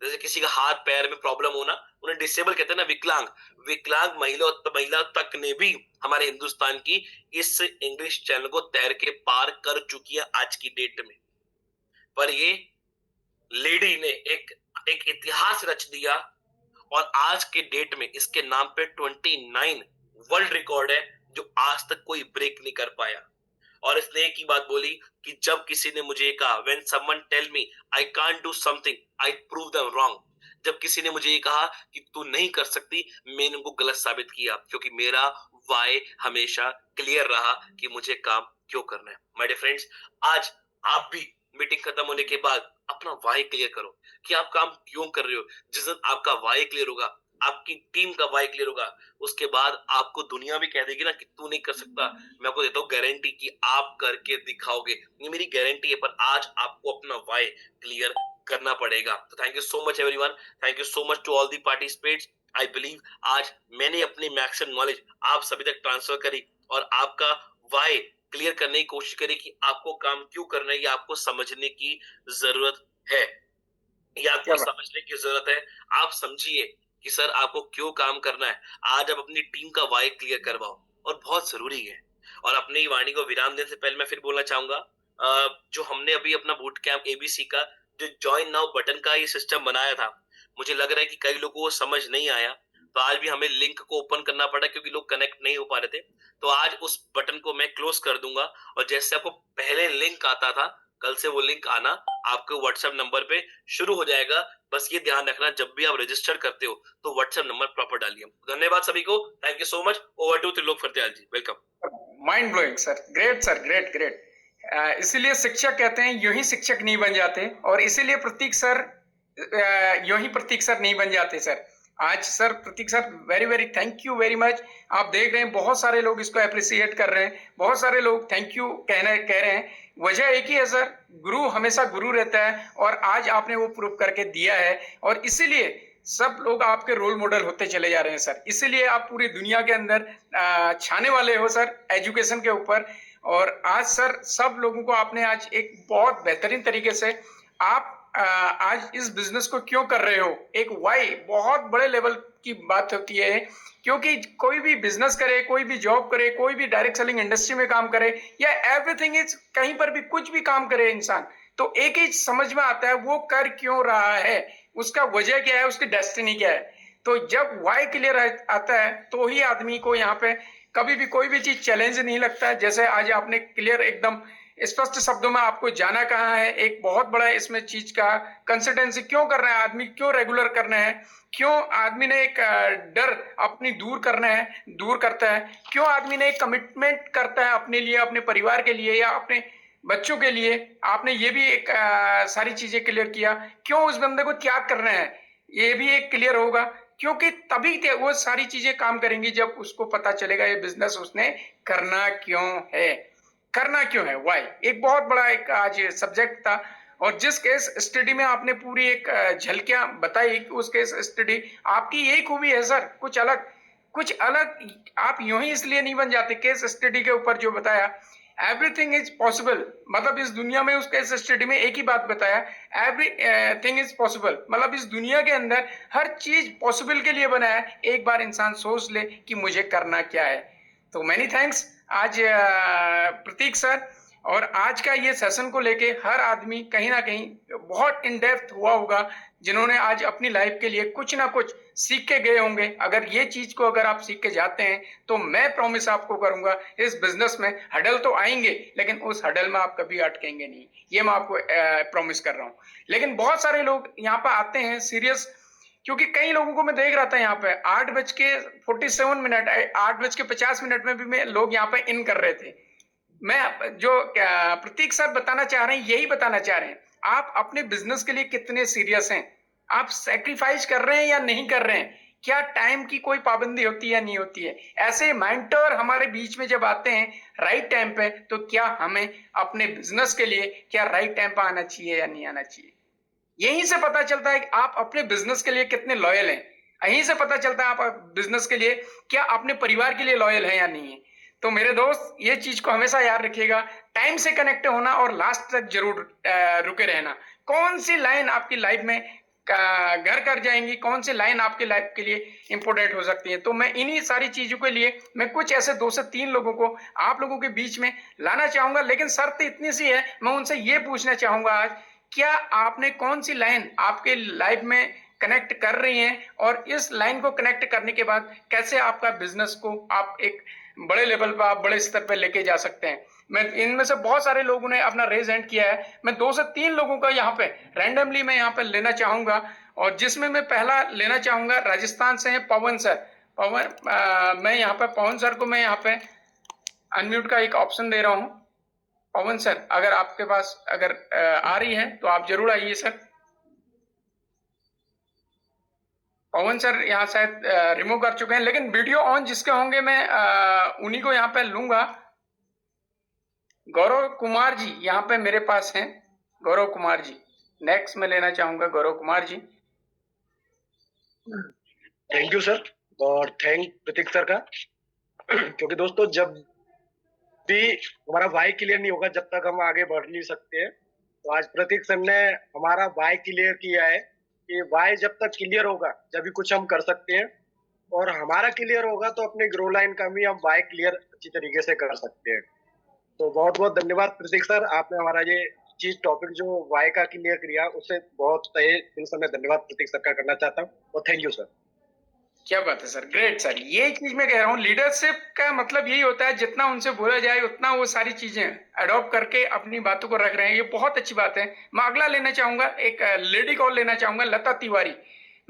जैसे किसी का हाथ पैर में प्रॉब्लम होना, उन्हें डिसेबल कहते हैं ना, विकलांग। विकलांग महिला तक ने भी हमारे हिंदुस्तान की इस इंग्लिश चैनल को तैर के पार कर चुकी है आज की डेट में। पर ये लेडी ने एक एक इतिहास रच दिया। और आज के डेट में इसके नाम पे 29 वर्ल्ड रिकॉर्ड है, जो आज तक कोई ब्रेक नहीं कर पाया। और इसने एक ही बात बोली कि जब किसी ने मुझे कहा, when someone tell me I can't do something, I prove them wrong। जब किसी ने मुझे ये कहा कि तू नहीं कर सकती, मैंने उनको गलत साबित किया, क्योंकि मेरा वाई हमेशा क्लियर रहा कि मुझे काम क्यों करना है। माय डियर फ्रेंड्स, आज आप भी मीटिंग खत्म होने के बाद अपना वाई क्लियर करो कि आप काम क्यों कर रहे हो। जिस दिन आपका वाई क्लियर होगा, आपकी टीम का वाई क्लियर होगा, उसके बाद आपको दुनिया भी कह देगी ना कि तू नहीं कर सकता, मैं आपको देता हूँ गारंटी कि आप करके दिखाओगे। ये मेरी गारंटी है। पर आज आपको अपना वाई क्लियर करना पड़ेगा। तो thank you so much everyone, thank you so much to all the participants. I believe आज मैंने अपनी मैक्सिमम नॉलेज आप सभी तक ट्रांसफर करी और आपका वाई क्लियर करने की कोशिश करी कि आपको काम क्यों करना है, या आपको समझने की जरूरत है, या आपको समझने की जरूरत है। आप समझिए कि सर आपको क्यों काम करना है। आज आप अपनी टीम का वाई क्लियर करवाओ, और बहुत जरूरी है। और अपनी वाणी को विराम देने से पहले मैं फिर बोलना चाहूंगा, जो हमने अभी अपना बूट कैंप एबीसी का जो ज्वाइन नाउ बटन का ये सिस्टम बनाया था, मुझे लग रहा है कि कई लोगों को समझ नहीं आया। तो आज भी हमें लिंक को ओपन करना पड़ा क्योंकि लोग कनेक्ट नहीं हो पा रहे थे। तो आज उस बटन को मैं क्लोज कर दूंगा, और जैसे आपको पहले लिंक आता था, कल से वो लिंक आना आपके व्हाट्सएप नंबर पे शुरू हो जाएगा। बस ये ध्यान रखना, जब भी आप रजिस्टर करते हो तो व्हाट्सएप नंबर प्रॉपर डालिए। धन्यवाद सभी को, thank you so much. Over to Trilok Fatehal ji, welcome. Mind blowing sir, great sir, great great. इसीलिए शिक्षक कहते हैं यूं ही शिक्षक नहीं बन जाते, और इसीलिए प्रतीक सर यूं ही प्रतीक सर नहीं बन जाते सर। आज sir Prateek sir very very thank you very much. आप देख रहे हैं बहुत सारे लोग इसको अप्रिसिएट कर रहे हैं, बहुत सारे लोग थैंक यू कह रहे हैं। वजह एक ही है सर, गुरु हमेशा गुरु रहता है, और आज आपने वो प्रूव करके दिया है, और इसीलिए सब लोग आपके रोल मॉडल होते चले जा रहे हैं सर। इसीलिए आप पूरी दुनिया के अंदर छाने वाले हो सर एजुकेशन के ऊपर। और आज सर सब लोगों को आपने आज एक बहुत बेहतरीन तरीके से आप आज इस बिजनेस को क्यों कर रहे हो, एक वाई बहुत बड़े लेवल की बात होती है। क्योंकि कोई भी बिजनेस करे, कोई भी जॉब करे, कोई भी डायरेक्ट सेलिंग इंडस्ट्री में काम करे, या एवरीथिंग इज कहीं पर भी कुछ भी काम करे इंसान, तो एक ही समझ में आता है वो कर क्यों रहा है, उसका वजह क्या है, उसकी डेस्टिनी क्या है। तो जब वाई क्लियर आता है तो ही आदमी को यहाँ पे कभी भी कोई भी चीज चैलेंज नहीं लगता है। जैसे आज आपने क्लियर एकदम स्पष्ट शब्दों में आपको जाना कहाँ है, एक बहुत बड़ा इसमें चीज का कंसिस्टेंसी क्यों कर रहा है आदमी, क्यों रेगुलर करना है, क्यों आदमी ने एक डर अपनी दूर करना है, दूर करता है, क्यों आदमी ने एक कमिटमेंट करता है अपने लिए, अपने परिवार के लिए या अपने बच्चों के लिए। आपने ये भी एक सारी चीजें क्लियर किया, क्यों उस बंदे को त्याग करना है, ये भी एक क्लियर होगा। क्योंकि तभी वो सारी चीजें काम करेंगी जब उसको पता चलेगा ये बिजनेस उसने करना क्यों है, करना क्यों है, वाई। एक बहुत बड़ा एक आज सब्जेक्ट था, और जिस केस स्टडी में आपने पूरी एक झलकियां बताई, उस केस स्टडी आपकी यही खूबी है सर, कुछ अलग कुछ अलग। आप यूं ही इसलिए नहीं बन जाते, केस स्टडी के ऊपर जो बताया एवरीथिंग इज पॉसिबल, मतलब इस दुनिया में उस केस स्टडी में एक ही बात बताया, एवरीथिंग इज पॉसिबल, मतलब इस दुनिया के अंदर हर चीज पॉसिबल के लिए बना है, एक बार इंसान सोच ले कि मुझे करना क्या है। तो मैनी थैंक्स आज प्रतीक सर। और आज का ये सेशन को लेके हर आदमी कहीं ना कहीं बहुत इन डेप्थ हुआ होगा, जिन्होंने आज अपनी लाइफ के लिए कुछ ना कुछ सीख के गए होंगे। अगर ये चीज को अगर आप सीख के जाते हैं तो मैं प्रॉमिस आपको करूंगा, इस बिजनेस में हडल तो आएंगे लेकिन उस हडल में आप कभी अटकेंगे नहीं, ये मैं आपको प्रॉमिस कर रहा हूँ। लेकिन बहुत सारे लोग यहाँ पर आते हैं सीरियस, क्योंकि कई लोगों को मैं देख रहा था यहाँ पे 8:47, 8:50 में भी लोग यहाँ पे इन कर रहे थे। मैं जो प्रतीक सर बताना चाह रहे हैं यही बताना चाह रहे हैं, आप अपने बिजनेस के लिए कितने सीरियस हैं, आप सैक्रिफाइस कर रहे हैं या नहीं कर रहे हैं, क्या टाइम की कोई पाबंदी होती है या नहीं होती है? ऐसे मेंटर हमारे बीच में जब आते हैं राइट टाइम पे, तो क्या हमें अपने बिजनेस के लिए क्या राइट टाइम पे आना चाहिए या नहीं आना चाहिए? यहीं से पता चलता है कि आप अपने बिजनेस के लिए कितने लॉयल हैं। यहीं से पता चलता है आप बिजनेस के लिए क्या अपने परिवार के लिए लॉयल है या नहीं है। तो मेरे दोस्त, ये चीज को हमेशा याद रखिएगा, टाइम से कनेक्ट होना और लास्ट तक जरूर रुके रहना। कौन सी लाइन आपकी लाइफ में घर कर जाएंगी, कौन सी लाइन आपकी लाइफ के लिए इंपोर्टेंट हो सकती है। तो मैं इन्हीं सारी चीजों के लिए मैं कुछ ऐसे 2 से 3 लोगों को आप लोगों के बीच में लाना चाहूंगा, लेकिन शर्त इतनी सी है, मैं उनसे ये पूछना चाहूंगा आज, क्या आपने कौन सी लाइन आपके लाइफ में कनेक्ट कर रही हैं, और इस लाइन को कनेक्ट करने के बाद कैसे आपका बिजनेस को आप एक बड़े लेवल पर, आप बड़े स्तर पर लेके जा सकते हैं। मैं इनमें से बहुत सारे लोगों ने अपना रेज हैंड किया है। मैं 2 से 3 लोगों का यहाँ पे रैंडमली मैं यहाँ पे लेना चाहूंगा, और जिसमें मैं पहला लेना चाहूंगा, राजस्थान से है पवन सर। पवन, मैं यहाँ पे पवन सर को मैं यहाँ पे अनम्यूट का एक ऑप्शन दे रहा हूँ। पवन सर, अगर आपके पास अगर आ रही है तो आप जरूर आइए सर। पवन सर यहाँ शायद रिमूव कर चुके हैं, लेकिन वीडियो ऑन जिसके होंगे मैं उन्हीं को यहाँ पे लूंगा। गौरव कुमार जी यहाँ पे मेरे पास हैं। गौरव कुमार जी नेक्स्ट में लेना चाहूंगा, Gaurav Kumar ji. Thank you sir, और थैंक प्रतीक सर का क्योंकि दोस्तों जब भी हमारा वाई क्लियर नहीं होगा, जब तक हम आगे बढ़ नहीं सकते हैं। तो आज प्रतीक सर ने हमारा वाई क्लियर किया है कि वाई जब तक क्लियर होगा जब भी कुछ हम कर सकते हैं, और हमारा क्लियर होगा तो अपने ग्रो लाइन का भी हम वाई क्लियर अच्छी तरीके से कर सकते हैं। तो बहुत बहुत धन्यवाद प्रतीक सर, आपने हमारा ये चीज टॉपिक जो वाई का क्लियर किया, उससे बहुत तहे दिल से मैं धन्यवाद प्रतीक सर का करना चाहता हूँ, और थैंक यू सर। क्या बात है सर, ग्रेट सर। ये चीज मैं कह रहा हूँ, लीडरशिप का मतलब यही होता है, जितना उनसे बोला जाए उतना वो सारी चीजें अडॉप्ट करके अपनी बातों को रख रहे हैं। ये बहुत अच्छी बात है। मैं अगला लेना चाहूंगा, एक लेडी कॉल लेना चाहूंगा, लता तिवारी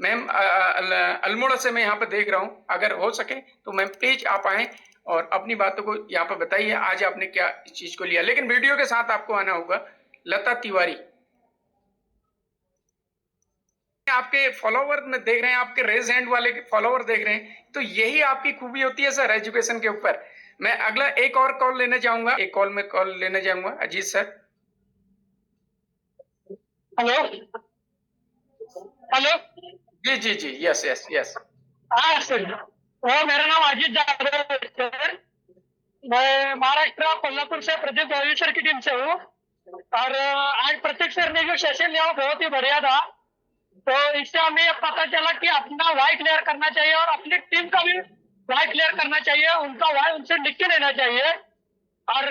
मैम। अल्मोड़ा से मैं यहाँ पे देख रहा हूँ, अगर हो सके तो मैम प्लीज आप आए और अपनी बातों को यहाँ पे बताइए, आज आपने क्या इस चीज को लिया, लेकिन वीडियो के साथ आपको आना होगा। लता तिवारी, आपके फॉलोवर में देख रहे हैं, आपके रेज हैंड वाले फॉलोवर देख रहे हैं, तो यही आपकी खूबी होती है सर एजुकेशन के ऊपर। मैं अगला एक और कॉल लेना चाहूंगा, एक कॉल में कॉल लेना चाहूंगा, अजीत सर। Hello hello. जी जी जी, यस यस यस। हाँ सर, वो मेरा नाम अजीत जाधव है सर। मैं महाराष्ट्र कोल्हापुर से प्रदीप गोविल सर की टीम से हूँ, और आज प्रतीक सर ने जो सेशन लिया वो बहुत ही बढ़िया था। तो इससे हमें ये पता चला कि अपना वाई क्लियर करना चाहिए और अपनी टीम का भी वाई क्लियर करना चाहिए, उनका वाई उनसे लिख के लेना चाहिए, और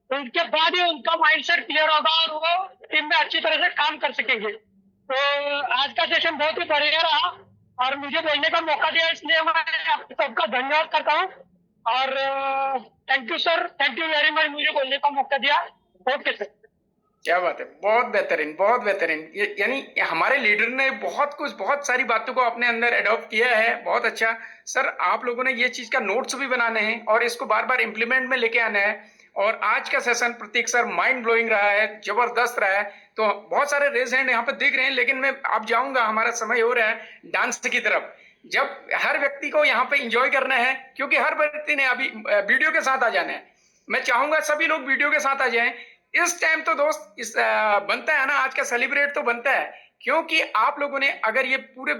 उनके बाद ही उनका माइंडसेट क्लियर होगा और वो टीम में अच्छी तरह से काम कर सकेंगे। तो आज का सेशन बहुत ही बढ़िया रहा, और मुझे बोलने का मौका दिया, इसलिए मैं आप सबका धन्यवाद करता हूँ। और thank you sir, thank you very much, मुझे बोलने का मौका दिया। Okay sir. क्या बात है, बहुत बेहतरीन, बहुत बेहतरीन। यानी हमारे लीडर ने बहुत कुछ, बहुत सारी बातों को अपने अंदर एडॉप्ट किया है। बहुत अच्छा सर, आप लोगों ने ये चीज का नोट्स भी बनाने हैं और इसको बार बार इंप्लीमेंट में लेके आना है। और आज का सेशन प्रतीक सर माइंड ब्लोइंग रहा है, जबरदस्त रहा है। तो बहुत सारे रेज हैंड यहाँ पे दिख रहे हैं, लेकिन मैं अब जाऊंगा, हमारा समय हो रहा है डांस की तरफ। जब हर व्यक्ति को यहाँ पे इंजॉय करना है, क्योंकि हर व्यक्ति ने अभी वीडियो के साथ आ जाना है। मैं चाहूंगा सभी लोग वीडियो के साथ आ जाएं। इस टाइम तो दोस्त इस बनता है ना, आज का सेलिब्रेट तो बनता है, क्योंकि आप लोगों ने अगर ये पूरे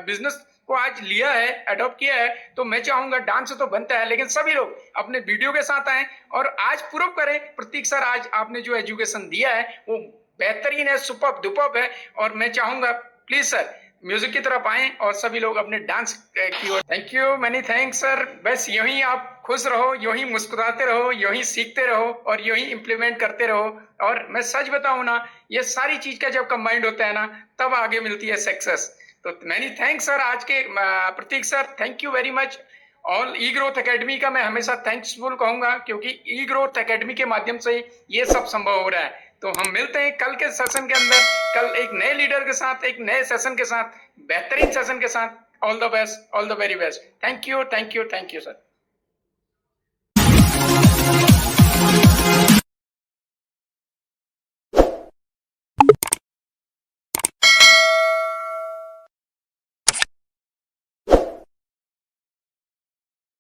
बिजनेस को आज लिया है, अडॉप्ट किया है, तो मैं चाहूंगा डांस तो बनता है, लेकिन सभी लोग अपने वीडियो के साथ आए और आज प्रूव करें प्रतीक सर, आज आपने जो एजुकेशन दिया है वो बेहतरीन है, सुपर्ब दुपर्ब है। और मैं चाहूंगा प्लीज सर म्यूजिक की तरफ आए और सभी लोग अपने डांस की ओर। Thank you, many thanks sir. बस यूं ही आप खुश रहो, यूं ही मुस्कुराते रहो, यूं ही सीखते रहो और यूं ही इंप्लीमेंट करते रहो। और मैं सच बताऊं ना, ये सारी चीज का जब कंबाइंड होता है ना, तब आगे मिलती है सक्सेस। तो मेनी थैंक्स सर आज के Prateek sir, thank you very much. All E growth academy का मैं हमेशा थैंक्सफुल कहूंगा, क्योंकि ई ग्रोथ एकेडमी के माध्यम से ये सब संभव हो रहा है। तो हम मिलते हैं कल के सेशन के अंदर, कल एक नए लीडर के साथ, एक नए सेशन के साथ, बेहतरीन सेशन के साथ। All the best, all the very best. Thank you, thank you, thank you sir.